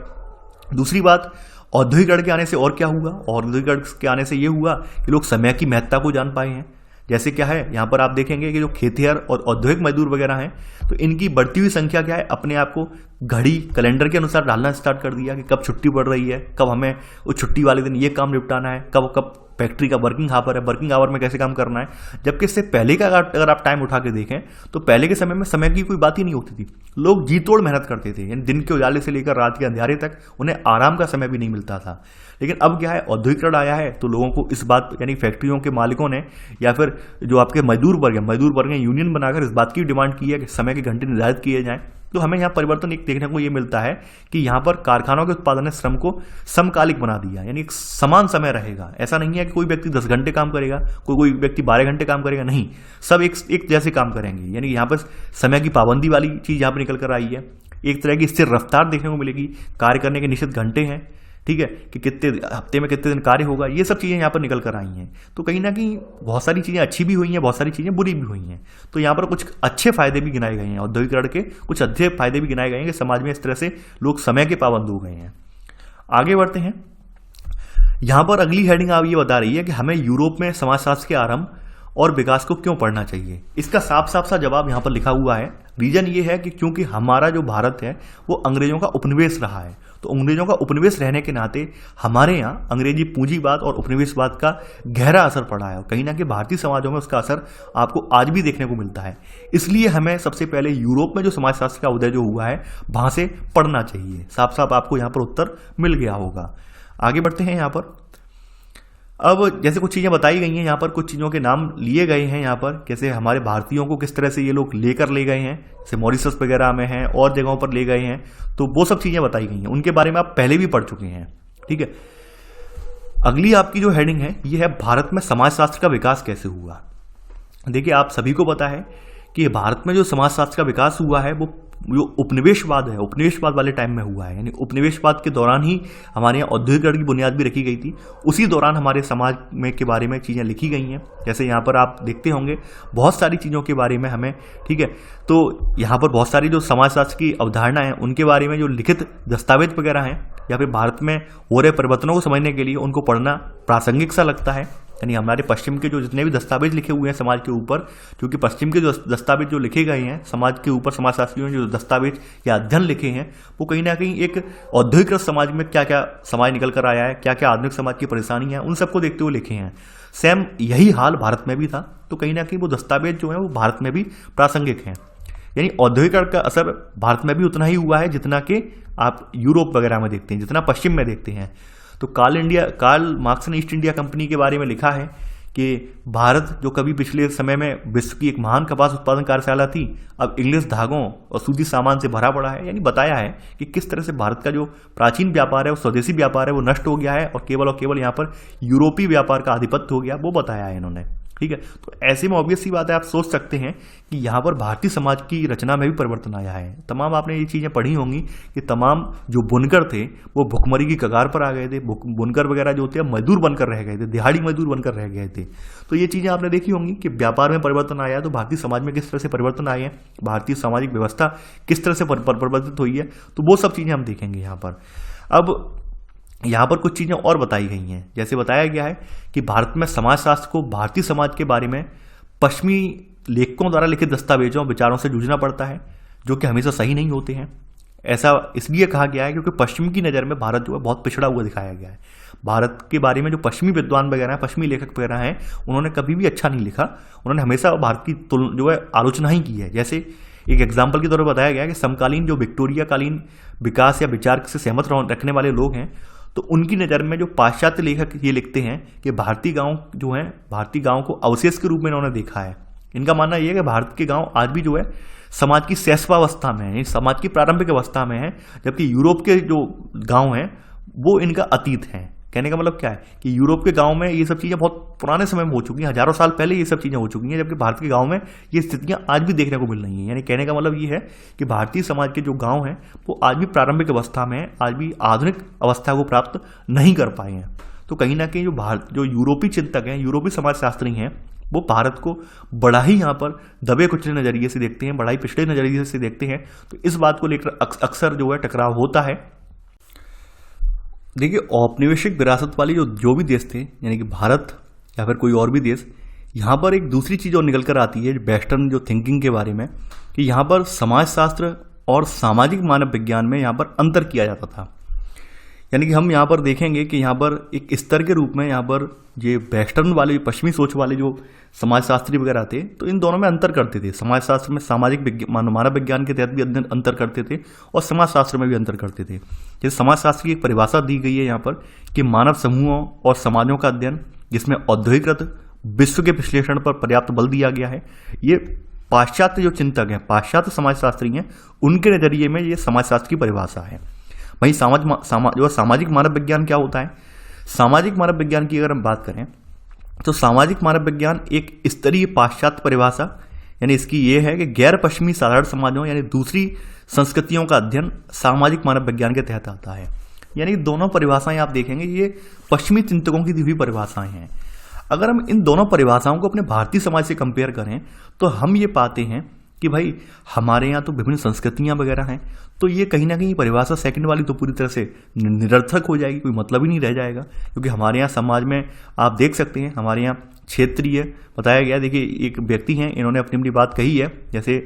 दूसरी बात, औद्योगिकरण के आने से और क्या हुआ? औद्योगिकरण के आने से ये हुआ कि लोग समय की महत्ता को जान पाए हैं। जैसे क्या है, यहाँ पर आप देखेंगे कि जो खेतिहर और औद्योगिक मजदूर वगैरह हैं, तो इनकी बढ़ती हुई संख्या क्या है, अपने आप को घड़ी कैलेंडर के अनुसार डालना स्टार्ट कर दिया कि कब छुट्टी पड़ रही है, कब हमें उस छुट्टी वाले दिन ये काम निपटाना है, कब कब फैक्ट्री का वर्किंग आवर है, वर्किंग आवर में कैसे काम करना है। जबकि इससे पहले का अगर आप टाइम उठा के देखें तो पहले के समय में समय की कोई बात ही नहीं होती थी। लोग जी तोड़ मेहनत करते थे, यानी दिन के उजाले से लेकर रात के अंधेरे तक उन्हें आराम का समय भी नहीं मिलता था। लेकिन अब क्या है, औद्योगिकरण आया है तो लोगों को इस बात, यानी फैक्ट्रियों के मालिकों ने या फिर जो आपके मजदूर वर्ग ने यूनियन बनाकर इस बात की डिमांड की है कि समय के घंटे निर्धारित किए जाएं। तो हमें यहाँ परिवर्तन एक देखने को ये मिलता है कि यहाँ पर कारखानों के उत्पादन ने श्रम को समकालिक बना दिया, यानी एक समान समय रहेगा। ऐसा नहीं है कि कोई व्यक्ति 10 घंटे काम करेगा, कोई व्यक्ति 12 घंटे काम करेगा, नहीं, सब एक जैसे काम करेंगे। यानी यहाँ पर समय की पाबंदी वाली चीज़ यहाँ पर निकल कर आई है। एक तरह की स्थिर रफ्तार देखने को मिलेगी, कार्य करने के निश्चित घंटे हैं, ठीक है, कि कितने हफ्ते में कितने दिन कार्य होगा, ये सब चीज़ें यहाँ पर निकल कर आई हैं। तो कहीं ना कहीं बहुत सारी चीज़ें अच्छी भी हुई हैं, बहुत सारी चीज़ें बुरी भी हुई हैं। तो यहाँ पर कुछ अच्छे फायदे भी गिनाए गए हैं, औद्योगिकरण के कुछ अच्छे फायदे भी गिनाए गए हैं कि समाज में इस तरह से लोग समय के पाबंद हो गए हैं। आगे बढ़ते हैं। यहाँ पर अगली हेडिंग आप ये बता रही है कि हमें यूरोप में समाजशास्त्र के आरंभ और विकास को क्यों पढ़ना चाहिए। इसका साफ साफ सा जवाब यहाँ पर लिखा हुआ है। रीजन ये है कि क्योंकि हमारा जो भारत है वो अंग्रेजों का उपनिवेश रहा है, तो अंग्रेजों का उपनिवेश रहने के नाते हमारे यहाँ अंग्रेजी पूंजीवाद और उपनिवेशवाद का गहरा असर पड़ा है और कहीं ना कहीं भारतीय समाजों में उसका असर आपको आज भी देखने को मिलता है। इसलिए हमें सबसे पहले यूरोप में जो समाजशास्त्र का उदय जो हुआ है वहाँ से पढ़ना चाहिए। साफ साफ आपको यहाँ पर उत्तर मिल गया होगा। आगे बढ़ते हैं। यहाँ पर अब जैसे कुछ चीज़ें बताई गई हैं, यहाँ पर कुछ चीज़ों के नाम लिए गए हैं। यहाँ पर कैसे हमारे भारतीयों को किस तरह से ये लोग लेकर ले गए हैं, जैसे मॉरिशस वगैरह में हैं और जगहों पर ले गए हैं, तो वो सब चीज़ें बताई गई हैं। उनके बारे में आप पहले भी पढ़ चुके हैं, ठीक है। अगली आपकी जो हेडिंग है ये है भारत में समाजशास्त्र का विकास कैसे हुआ। देखिए, आप सभी को पता है कि भारत में जो समाजशास्त्र का विकास हुआ है वो जो उपनिवेशवाद है, उपनिवेशवाद वाले टाइम में हुआ है। यानी उपनिवेशवाद के दौरान ही हमारे यहाँ औद्योगिकरण की बुनियाद भी रखी गई थी। उसी दौरान हमारे समाज में के बारे में चीज़ें लिखी गई हैं। जैसे यहाँ पर आप देखते होंगे बहुत सारी चीज़ों के बारे में हमें, ठीक है, तो यहाँ पर बहुत सारी जो समाजशास्त्र की अवधारणा है उनके बारे में जो लिखित दस्तावेज वगैरह हैं या फिर भारत में हो रहे परिवर्तनों को समझने के लिए उनको पढ़ना प्रासंगिक सा लगता है। यानी हमारे पश्चिम के जो जितने भी दस्तावेज लिखे हुए हैं समाज के ऊपर, क्योंकि पश्चिम के जो दस्तावेज जो लिखे गए हैं समाज के ऊपर, समाजशास्त्रियों ने जो दस्तावेज या अध्ययन लिखे हैं वो कहीं ना कहीं एक औद्योगिक समाज में क्या क्या समाज निकल कर आया है, क्या क्या आधुनिक समाज की परेशानी है, उन सबको देखते हुए लिखे हैं। सेम यही हाल भारत में भी था, तो कहीं ना कहीं वो दस्तावेज जो है वो भारत में भी प्रासंगिक हैं। यानी औद्योगिकरण का असर भारत में भी उतना ही हुआ है जितना कि आप यूरोप वगैरह में देखते हैं, जितना पश्चिम में देखते हैं। तो कार्ल मार्क्स ने ईस्ट इंडिया कंपनी के बारे में लिखा है कि भारत जो कभी पिछले समय में विश्व की एक महान कपास उत्पादन कार्यशाला थी, अब इंग्लिश धागों और सूती सामान से भरा पड़ा है। यानी बताया है कि किस तरह से भारत का जो प्राचीन व्यापार है, वो स्वदेशी व्यापार है, वो नष्ट हो गया है और केवल यहाँ पर यूरोपीय व्यापार का आधिपत्य हो गया, वो बताया है इन्होंने, ठीक है। तो ऐसे में ऑब्वियस सी बात है, आप सोच सकते हैं कि यहाँ पर भारतीय समाज की रचना में भी परिवर्तन आया है। तमाम आपने ये चीज़ें पढ़ी होंगी कि तमाम जो बुनकर थे वो भुखमरी की कगार पर आ गए थे। बुनकर वगैरह जो होते हैं मजदूर बनकर रह गए थे, दिहाड़ी मजदूर बनकर रह गए थे। तो ये चीज़ें आपने देखी होंगी कि व्यापार में परिवर्तन आया है, तो भारतीय समाज में किस तरह से परिवर्तन आए हैं, भारतीय सामाजिक व्यवस्था किस तरह से परिवर्तित हुई है, तो वो सब चीज़ें हम देखेंगे यहाँ पर। अब यहाँ पर कुछ चीज़ें और बताई गई हैं। जैसे बताया गया है कि भारत में समाजशास्त्र को भारतीय समाज के बारे में पश्चिमी लेखकों द्वारा लिखित दस्तावेजों विचारों से जूझना पड़ता है, जो कि हमेशा सही नहीं होते हैं। ऐसा इसलिए कहा गया है क्योंकि पश्चिम की नज़र में भारत जो है बहुत पिछड़ा हुआ दिखाया गया है। भारत के बारे में जो पश्चिमी विद्वान वगैरह हैं, पश्चिमी लेखक वगैरह हैं, उन्होंने कभी भी अच्छा नहीं लिखा। उन्होंने हमेशा भारत की जो है आलोचना ही की है। जैसे एक एग्जाम्पल के तौर पर बताया गया है कि समकालीन जो विक्टोरिया कालीन विकास या विचार से सहमत रखने वाले लोग हैं, तो उनकी नज़र में जो पाश्चात्य लेखक ये लिखते हैं कि भारतीय गांव जो हैं, भारतीय गांव को अवशेष के रूप में इन्होंने देखा है। इनका मानना यह है कि भारत के गांव आज भी जो है समाज की शैशवावस्था में है, समाज की प्रारंभिक अवस्था में है, जबकि यूरोप के जो गांव हैं वो इनका अतीत हैं। कहने का मतलब क्या है कि यूरोप के गांव में ये सब चीज़ें बहुत पुराने समय में हो चुकी हैं, हजारों साल पहले ये सब चीज़ें हो चुकी हैं, जबकि भारत के गांव में ये स्थितियां आज भी देखने को मिल रही हैं। यानी कहने का मतलब ये है कि भारतीय समाज के जो गांव हैं वो आज भी प्रारंभिक अवस्था में, आज भी आधुनिक अवस्था को प्राप्त नहीं कर पाए हैं। तो कहीं ना कहीं जो यूरोपीय चिंतक हैं, यूरोपीय समाजशास्त्री हैं, वो भारत को बड़ा ही यहाँ पर दबे कुचले नजरिए से देखते हैं, बड़ा ही पिछड़े नजरिए से देखते हैं। तो इस बात को लेकर अक्सर जो है टकराव होता है। देखिए, औपनिवेशिक विरासत वाले जो भी देश थे, यानी कि भारत या फिर कोई और भी देश, यहाँ पर एक दूसरी चीज़ और निकल कर आती है वेस्टर्न जो थिंकिंग के बारे में, कि यहाँ पर समाजशास्त्र और सामाजिक मानव विज्ञान में यहाँ पर अंतर किया जाता था। यानी कि हम यहाँ पर देखेंगे कि यहाँ पर एक स्तर के रूप में यहाँ पर ये वेस्टर्न वाले, पश्चिमी सोच वाले जो समाजशास्त्री वगैरह थे, तो इन दोनों में अंतर करते थे। समाजशास्त्र में सामाजिक मानव विज्ञान के तहत भी अंतर करते थे और समाजशास्त्र में भी अंतर करते थे। जैसे समाजशास्त्र की एक परिभाषा दी गई है यहाँ पर कि मानव समूहों और समाजों का अध्ययन जिसमें औद्योगिकृत विश्व के विश्लेषण पर पर्याप्त बल दिया गया है। ये पाश्चात्य जो चिंतक हैं, पाश्चात्य समाजशास्त्री हैं, उनके नजरिए में ये समाजशास्त्र की परिभाषा है। वहीं सामाजिक मानव विज्ञान क्या होता है? सामाजिक मानव विज्ञान की अगर हम बात करें तो सामाजिक मानव विज्ञान एक स्तरीय पाश्चात्य परिभाषा, यानी इसकी ये है कि गैर पश्चिमी साधारण समाजों यानी दूसरी संस्कृतियों का अध्ययन सामाजिक मानव विज्ञान के तहत आता है। यानी दोनों परिभाषाएं आप देखेंगे ये पश्चिमी चिंतकों की दी हुई परिभाषाएं हैं। अगर हम इन दोनों परिभाषाओं को अपने भारतीय समाज से कंपेयर करें तो हम ये पाते हैं कि भाई हमारे यहाँ तो विभिन्न संस्कृतियाँ वगैरह हैं, तो ये कहीं ना कहीं परिभाषा सेकंड वाली तो पूरी तरह से निरर्थक हो जाएगी, कोई मतलब ही नहीं रह जाएगा। क्योंकि हमारे यहाँ समाज में आप देख सकते हैं, हमारे यहाँ क्षेत्रीय बताया गया। देखिए, एक व्यक्ति हैं, इन्होंने अपनी अपनी बात कही है, जैसे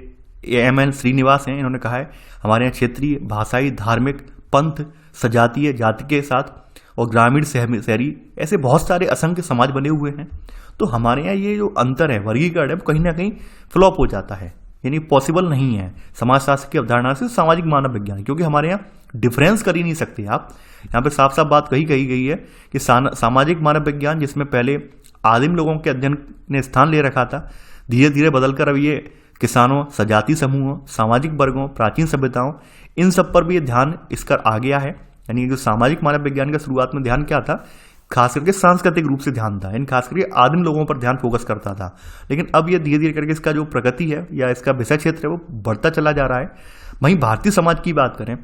AMN श्रीनिवास हैं, इन्होंने कहा है हमारे यहाँ क्षेत्रीय, भाषाई, धार्मिक, पंथ, सजातीय, जाति के साथ और ग्रामीण, शहरी, ऐसे बहुत सारे असंख्य समाज बने हुए हैं। तो हमारे यहाँ ये जो अंतर है, वर्गीकरण है, वो कहीं ना कहीं फ्लॉप हो जाता है, यानी पॉसिबल नहीं है समाजशास्त्र की अवधारणा से सामाजिक मानव विज्ञान, क्योंकि हमारे यहाँ डिफरेंस कर ही नहीं सकते आप। यहाँ पे साफ साफ बात कही गई है कि सामाजिक मानव विज्ञान जिसमें पहले आदिम लोगों के अध्ययन ने स्थान ले रखा था, धीरे धीरे बदलकर अब ये किसानों, सजाती समूहों, सामाजिक वर्गों, प्राचीन सभ्यताओं, इन सब पर भी ये ध्यान इसका आ गया है। यानी जो सामाजिक मानव विज्ञान का शुरुआत में ध्यान क्या था, खास करके सांस्कृतिक रूप से ध्यान था, इन खास करके आदिम लोगों पर ध्यान फोकस करता था। लेकिन अब ये धीरे धीरे करके इसका जो प्रगति है या इसका विषय क्षेत्र है वो बढ़ता चला जा रहा है। वहीं भारतीय समाज की बात करें,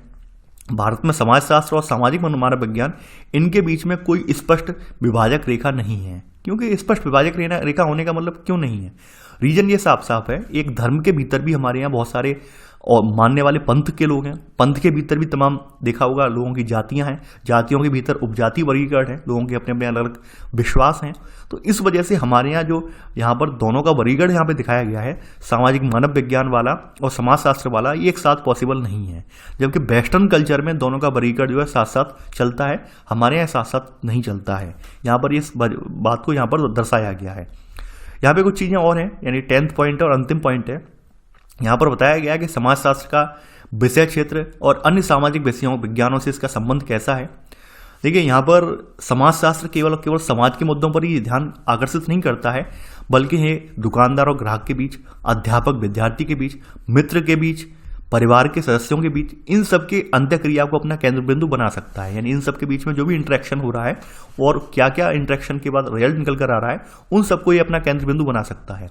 भारत में समाजशास्त्र और सामाजिक मानव विज्ञान, इनके बीच में कोई स्पष्ट विभाजक रेखा नहीं है। क्योंकि स्पष्ट विभाजक रेखा होने का मतलब क्यों नहीं है, रीजन ये साफ साफ है। एक धर्म के भीतर भी हमारे यहाँ बहुत सारे और मानने वाले पंथ के लोग हैं, पंथ के भीतर भी तमाम देखा होगा लोगों की जातियां हैं, जातियों के भीतर उपजाति वर्गीकरण है, लोगों के अपने अपने अलग अलग विश्वास हैं। तो इस वजह से हमारे यहाँ जो यहाँ पर दोनों का वर्गीकरण यहाँ पे दिखाया गया है, सामाजिक मानव विज्ञान वाला और समाजशास्त्र वाला, ये एक साथ पॉसिबल नहीं है। जबकि वेस्टर्न कल्चर में दोनों का वर्गीकरण जो है साथ साथ चलता है, हमारे यहाँ साथ साथ नहीं चलता है। यहाँ पर इस बात को यहाँ पर दर्शाया गया है। यहाँ पे कुछ चीज़ें और हैं, यानी 10th पॉइंट और अंतिम पॉइंट है। यहाँ पर बताया गया है कि समाजशास्त्र का विषय क्षेत्र और अन्य सामाजिक विषयों विज्ञानों से इसका संबंध कैसा है। देखिए, यहाँ पर समाजशास्त्र केवल समाज के मुद्दों पर ही ध्यान आकर्षित नहीं करता है, बल्कि ये दुकानदार और ग्राहक के बीच, अध्यापक विद्यार्थी के बीच, मित्र के बीच, परिवार के सदस्यों के बीच, इन सब के अंतःक्रिया को अपना केंद्र बिंदु बना सकता है। यानी इन सब के बीच में जो भी इंटरेक्शन हो रहा है और क्या क्या इंटरेक्शन के बाद रिजल्ट निकल कर आ रहा है, उन सबको ये अपना केंद्र बिंदु बना सकता है।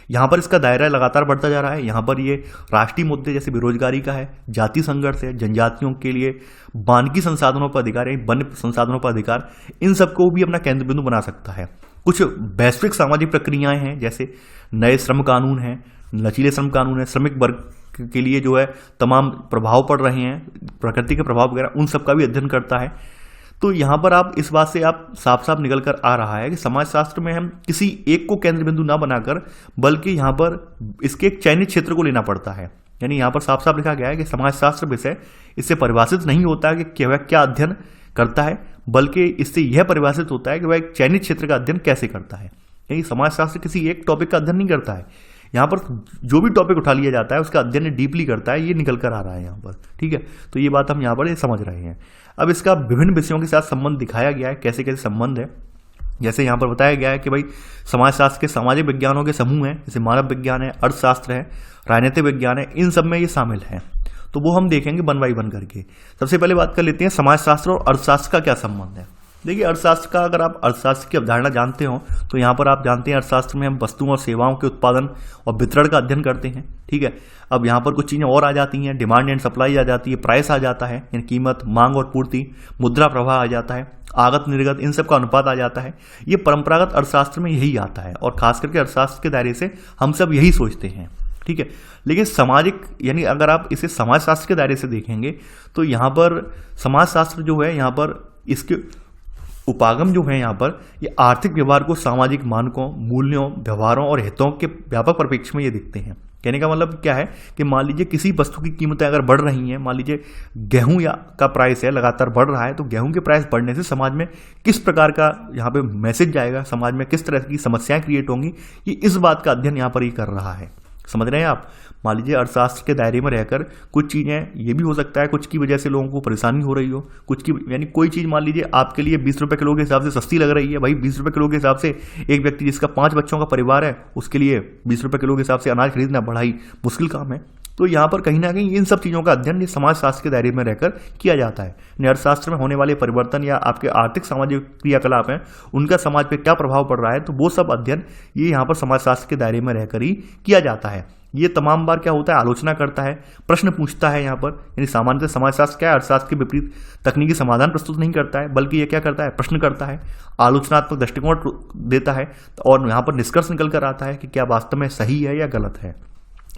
यहाँ पर इसका दायरा लगातार बढ़ता जा रहा है। यहाँ पर ये राष्ट्रीय मुद्दे जैसे बेरोजगारी का है, जाति संघर्ष है, जनजातियों के लिए वानिकी संसाधनों पर अधिकार है, वन्य संसाधनों पर अधिकार, इन सबको भी अपना केंद्र बिंदु बना सकता है। कुछ वैश्विक सामाजिक प्रक्रियाएं हैं, जैसे नए श्रम कानून हैं, लचीले श्रम कानून है, श्रमिक वर्ग के लिए जो है तमाम प्रभाव पड़ रहे हैं, प्रकृति के प्रभाव वगैरह, उन सब का भी अध्ययन करता है। तो यहाँ पर आप इस बात से आप साफ साफ निकल कर आ रहा है कि समाजशास्त्र में हम किसी एक को केंद्र बिंदु ना बनाकर, बल्कि यहाँ पर इसके एक चयनित क्षेत्र को लेना पड़ता है। यानी यहाँ पर साफ साफ लिखा गया है कि समाजशास्त्र विषय इससे परिभाषित नहीं होता है कि वह क्या अध्ययन करता है, बल्कि इससे यह परिभाषित होता है कि वह एक चयनित क्षेत्र का अध्ययन कैसे करता है। यानी समाजशास्त्र किसी एक टॉपिक का अध्ययन नहीं करता है, यहाँ पर जो भी टॉपिक उठा लिया जाता है उसका अध्ययन डीपली करता है, ये निकल कर आ रहा है यहाँ पर। ठीक है, तो ये बात हम यहाँ पर समझ रहे हैं। अब इसका विभिन्न विषयों के साथ संबंध दिखाया गया है, कैसे कैसे संबंध है। जैसे यहाँ पर बताया गया है कि भाई समाजशास्त्र के सामाजिक विज्ञानों के समूह हैं, जैसे मानव विज्ञान है, अर्थशास्त्र है, राजनीतिक विज्ञान है, इन सब में ये शामिल है। तो वो हम देखेंगे वन बाई वन करके। सबसे पहले बात कर लेते हैं समाजशास्त्र और अर्थशास्त्र का क्या संबंध है। देखिए अर्थशास्त्र का, अगर आप अर्थशास्त्र की अवधारणा जानते हो तो यहाँ पर आप जानते हैं अर्थशास्त्र में हम वस्तुओं और सेवाओं के उत्पादन और वितरण का अध्ययन करते हैं। ठीक है, अब यहाँ पर कुछ चीज़ें और आ जाती हैं, डिमांड एंड सप्लाई आ जाती है, प्राइस आ जाता है यानी कीमत, मांग और पूर्ति, मुद्रा प्रवाह आ जाता है, आगत निर्गत, इन सब का अनुपात आ जाता है। ये परंपरागत अर्थशास्त्र में यही आता है और खास करके अर्थशास्त्र के दायरे से हम सब यही सोचते हैं। ठीक है, लेकिन सामाजिक यानी अगर आप इसे समाजशास्त्र के दायरे से देखेंगे तो यहाँ पर समाजशास्त्र जो है, यहाँ पर इसके उपागम जो है यहाँ पर ये आर्थिक व्यवहार को सामाजिक मानकों, मूल्यों, व्यवहारों और हितों के व्यापक परिप्रेक्ष्य में ये दिखते हैं। कहने का मतलब क्या है कि मान लीजिए किसी वस्तु की कीमतें अगर बढ़ रही हैं, मान लीजिए गेहूं का प्राइस है लगातार बढ़ रहा है, तो गेहूं के प्राइस बढ़ने से समाज में किस प्रकार का यहाँ पे मैसेज जाएगा, समाज में किस तरह की समस्याएं क्रिएट होंगी, ये इस बात का अध्ययन यहाँ पर ही कर रहा है। समझ रहे हैं आप? मान लीजिए अर्थशास्त्र के दायरे में रहकर कुछ चीज़ें, ये भी हो सकता है कुछ की वजह से लोगों को परेशानी हो रही हो, कुछ की यानी कोई चीज़ मान लीजिए आपके लिए 20 रुपये किलो के हिसाब से सस्ती लग रही है। भाई 20 रुपये किलो के हिसाब से एक व्यक्ति जिसका 5 बच्चों का परिवार है उसके लिए 20 रुपये किलो के हिसाब से अनाज खरीदना बड़ा ही मुश्किल काम है। तो यहाँ पर कहीं ना कहीं इन सब चीज़ों का अध्ययन ये समाजशास्त्र के दायरे में रहकर किया जाता है। अर्थशास्त्र में होने वाले परिवर्तन या आपके आर्थिक सामाजिक क्रियाकलाप हैं उनका समाज पर क्या प्रभाव पड़ रहा है, तो वो सब अध्ययन ये यहाँ पर समाजशास्त्र के दायरे में रहकर ही किया जाता है। ये तमाम बार क्या होता है, आलोचना करता है, प्रश्न पूछता है। यहाँ पर यानी सामान्यतः समाजशास्त्र क्या है, अर्थशास्त्र के विपरीत तकनीकी समाधान प्रस्तुत नहीं करता है, बल्कि ये क्या करता है, प्रश्न करता है, आलोचनात्मक दृष्टिकोण देता है और यहाँ पर निष्कर्ष निकल कर आता है कि क्या वास्तव में सही है या गलत है।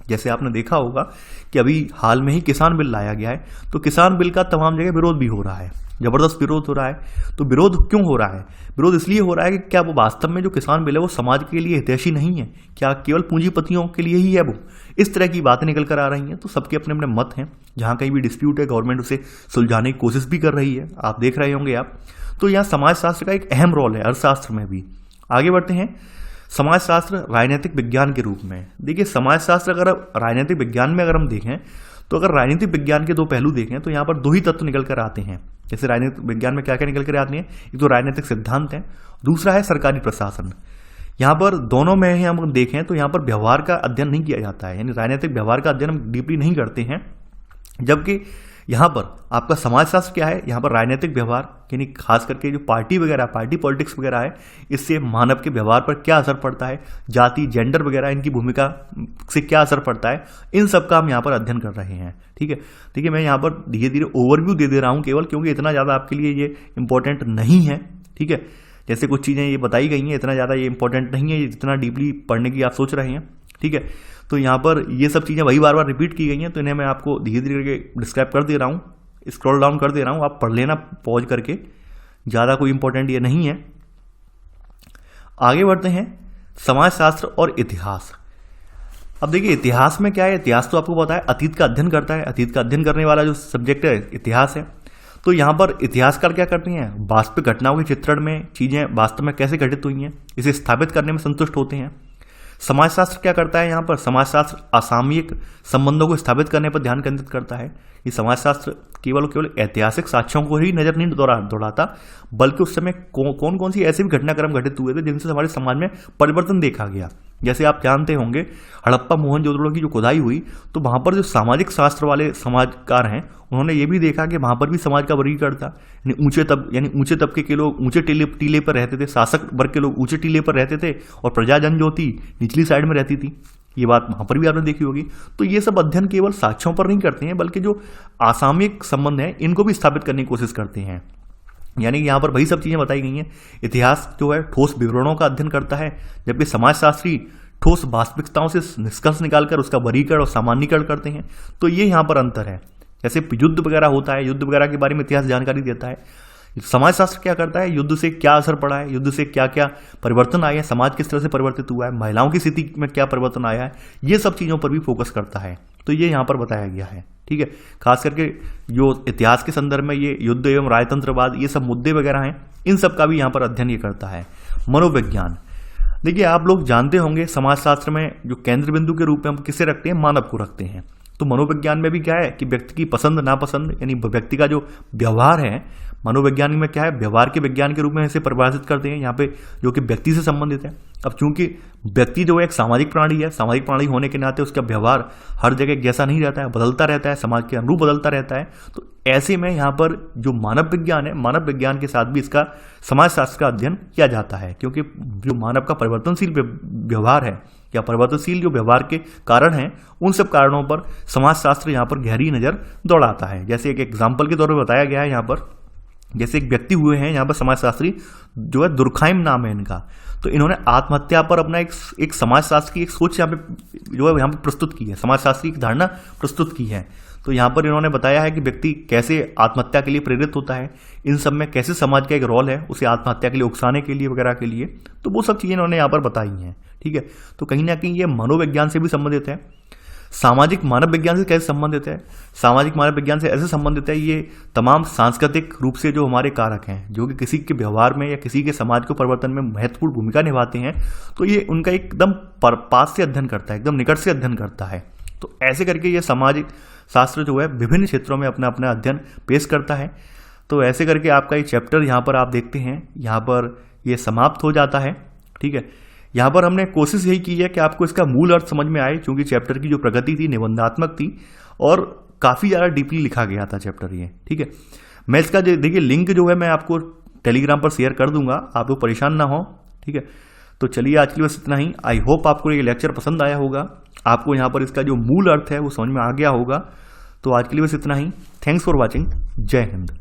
जैसे आपने देखा होगा कि अभी हाल में ही किसान बिल लाया गया है, तो किसान बिल का तमाम जगह विरोध भी हो रहा है, जबरदस्त विरोध हो रहा है। तो विरोध क्यों हो रहा है? विरोध इसलिए हो रहा है कि क्या वो वास्तव में जो किसान बिल है वो समाज के लिए हितैषी नहीं है, क्या केवल पूंजीपतियों के लिए ही है वो? इस तरह की बातें निकल कर आ रही हैं। तो सबके अपने अपने मत हैं, जहाँ कहीं भी डिस्प्यूट है गवर्नमेंट उसे सुलझाने की कोशिश भी कर रही है, आप देख रहे होंगे आप। तो यहाँ समाजशास्त्र का एक अहम रोल है अर्थशास्त्र में भी। आगे बढ़ते हैं, समाजशास्त्र राजनीतिक विज्ञान के रूप में। देखिए समाजशास्त्र अगर राजनीतिक विज्ञान में अगर हम देखें तो अगर राजनीतिक विज्ञान के दो पहलू देखें तो यहाँ पर दो ही तत्व निकल कर आते हैं। जैसे राजनीतिक विज्ञान में क्या क्या निकल कर आती हैं, एक तो राजनीतिक सिद्धांत है, दूसरा है सरकारी प्रशासन। यहाँ पर दोनों में ही हम देखें तो यहाँ पर व्यवहार का अध्ययन नहीं किया जाता है, यानी राजनीतिक व्यवहार का अध्ययन हम डीपली नहीं करते हैं। जबकि यहाँ पर आपका समाजशास्त्र क्या है, यहाँ पर राजनीतिक व्यवहार यानी खास करके जो पार्टी वगैरह, पार्टी पॉलिटिक्स वगैरह है, इससे मानव के व्यवहार पर क्या असर पड़ता है, जाति, जेंडर वगैरह इनकी भूमिका से क्या असर पड़ता है, इन सब का हम यहाँ पर अध्ययन कर रहे हैं। ठीक है, देखिए मैं यहाँ पर धीरे धीरे ओवरव्यू दे दे रहा हूँ केवल, क्योंकि इतना ज़्यादा आपके लिए ये इंपॉर्टेंट नहीं है। ठीक है, जैसे कुछ चीज़ें ये बताई गई हैं, इतना ज़्यादा ये इंपॉर्टेंट नहीं है जितना डीपली पढ़ने की आप सोच रहे हैं। ठीक है, तो यहाँ पर ये सब चीज़ें वही बार बार रिपीट की गई हैं, तो इन्हें मैं आपको धीरे धीरे डिस्क्राइब कर दे रहा हूँ, स्क्रॉल डाउन कर दे रहा हूँ, आप पढ़ लेना पॉज करके, ज़्यादा कोई इंपॉर्टेंट ये नहीं है। आगे बढ़ते हैं, समाजशास्त्र और इतिहास। अब देखिए इतिहास में क्या है, इतिहास तो आपको पता है अतीत का अध्ययन करता है, अतीत का अध्ययन करने वाला जो सब्जेक्ट है इतिहास है। तो यहाँ पर इतिहासकार क्या करते हैं, वास्तविक घटनाओं के चित्रण में चीज़ें वास्तव में कैसे घटित हुई हैं इसे स्थापित करने में संतुष्ट होते हैं। समाजशास्त्र क्या करता है, यहाँ पर समाजशास्त्र असामयिक संबंधों को स्थापित करने पर ध्यान केंद्रित करता है। ये समाजशास्त्र केवल ऐतिहासिक साक्ष्यों को ही नजर नहीं दौड़ाता, बल्कि उस समय कौन कौन सी ऐसे भी घटनाक्रम घटित हुए थे जिनसे हमारे समाज में परिवर्तन देखा गया। जैसे आप जानते होंगे हड़प्पा मोहनजोदड़ो की जो खुदाई हुई, तो वहाँ पर जो सामाजिक शास्त्र वाले समाजकार हैं उन्होंने ये भी देखा कि वहाँ पर भी समाज का वर्गीकरण था, यानी ऊंचे तबके के लोग ऊंचे टीले पर रहते थे, शासक वर्ग के लोग ऊंचे टीले पर रहते थे और प्रजाजन जो थी निचली साइड में रहती थी। ये बात वहाँ पर भी आपने देखी होगी। तो ये सब अध्ययन केवल साक्ष्यों पर नहीं करते हैं, बल्कि जो आसामिक संबंध हैं इनको भी स्थापित करने की कोशिश करते हैं। यानी कि यहाँ पर वही सब चीज़ें बताई गई हैं। इतिहास जो है ठोस विवरणों का अध्ययन करता है, जबकि समाजशास्त्री ठोस वास्तविकताओं से निष्कर्ष निकालकर उसका वर्गीकरण और सामान्यीकरण करते हैं। तो ये यहाँ पर अंतर है। जैसे युद्ध वगैरह होता है, युद्ध वगैरह के बारे में इतिहास जानकारी देता है। समाजशास्त्र क्या करता है, युद्ध से क्या असर पड़ा है, युद्ध से क्या क्या परिवर्तन आए हैं, समाज किस तरह से परिवर्तित हुआ है, महिलाओं की स्थिति में क्या परिवर्तन आया है, ये सब चीज़ों पर भी फोकस करता है। तो ये यहाँ पर बताया गया है। ठीक है, खास करके जो इतिहास के संदर्भ में ये युद्ध एवं राजतंत्रवाद ये सब मुद्दे वगैरह हैं, इन सब का भी यहाँ पर अध्ययन ये करता है। मनोविज्ञान, देखिए आप लोग जानते होंगे समाजशास्त्र में जो केंद्र बिंदु के रूप में हम किसे रखते हैं, मानव को रखते हैं। तो मनोविज्ञान में भी क्या है कि व्यक्ति की पसंद नापसंद यानी व्यक्ति का जो व्यवहार है, मनोविज्ञान में क्या है, व्यवहार के विज्ञान के रूप में इसे परिभाषित करते हैं यहाँ पे, जो कि व्यक्ति से संबंधित है। अब चूंकि व्यक्ति जो है एक सामाजिक प्राणी है, सामाजिक प्राणी होने के नाते उसका व्यवहार हर जगह एक जैसा नहीं रहता है, बदलता रहता है, समाज के अनुरूप बदलता रहता है। तो ऐसे में यहाँ पर जो मानव विज्ञान है, मानव विज्ञान के साथ भी इसका समाजशास्त्र का अध्ययन किया जाता है, क्योंकि जो मानव का परिवर्तनशील व्यवहार है या परिवर्तनशील जो व्यवहार के कारण हैं, उन सब कारणों पर समाजशास्त्र यहाँ पर गहरी नज़र दौड़ाता है। जैसे एक एग्जाम्पल के तौर पर बताया गया है यहाँ पर, जैसे एक व्यक्ति हुए हैं यहाँ पर समाजशास्त्री जो है, दुर्खाइम नाम है इनका। तो इन्होंने आत्महत्या पर अपना एक समाजशास्त्र की एक सोच यहाँ पे जो है यहाँ पे प्रस्तुत की है, समाजशास्त्री की धारणा प्रस्तुत की है। तो यहाँ पर इन्होंने बताया है कि व्यक्ति कैसे आत्महत्या के लिए प्रेरित होता है, इन सब में कैसे समाज का एक रोल है उसे आत्महत्या के लिए उकसाने के लिए वगैरह के लिए। तो वो सब चीज़ें इन्होंने यहाँ पर बताई हैं। ठीक है, तो कहीं ना कहीं ये मनोविज्ञान से भी संबंधित है, सामाजिक मानव विज्ञान से कैसे संबंधित है, सामाजिक मानव विज्ञान से ऐसे संबंधित है, ये तमाम सांस्कृतिक रूप से जो हमारे कारक हैं, जो कि किसी के व्यवहार में या किसी के समाज को परिवर्तन में महत्वपूर्ण भूमिका निभाते हैं, तो ये उनका एकदम पास से अध्ययन करता है, एकदम निकट से अध्ययन करता है। तो ऐसे करके ये सामाजिक शास्त्र जो है विभिन्न क्षेत्रों में अपना अपना अध्ययन पेश करता है। तो ऐसे करके आपका ये चैप्टर यहाँ पर आप देखते हैं, यहाँ पर ये समाप्त हो जाता है। ठीक है, यहाँ पर हमने कोशिश यही की है कि आपको इसका मूल अर्थ समझ में आए, क्योंकि चैप्टर की जो प्रगति थी निबंधात्मक थी और काफ़ी ज़्यादा डीपली लिखा गया था चैप्टर ये। ठीक है, मैं इसका देखिए लिंक जो है मैं आपको टेलीग्राम पर शेयर कर दूंगा, आप लोग परेशान ना हो। ठीक है, तो चलिए आज के लिए बस इतना ही। आई होप आपको ये लेक्चर पसंद आया होगा, आपको यहाँ पर इसका जो मूल अर्थ है वो समझ में आ गया होगा। तो आज के लिए बस इतना ही। Thanks for watching. जय हिंद।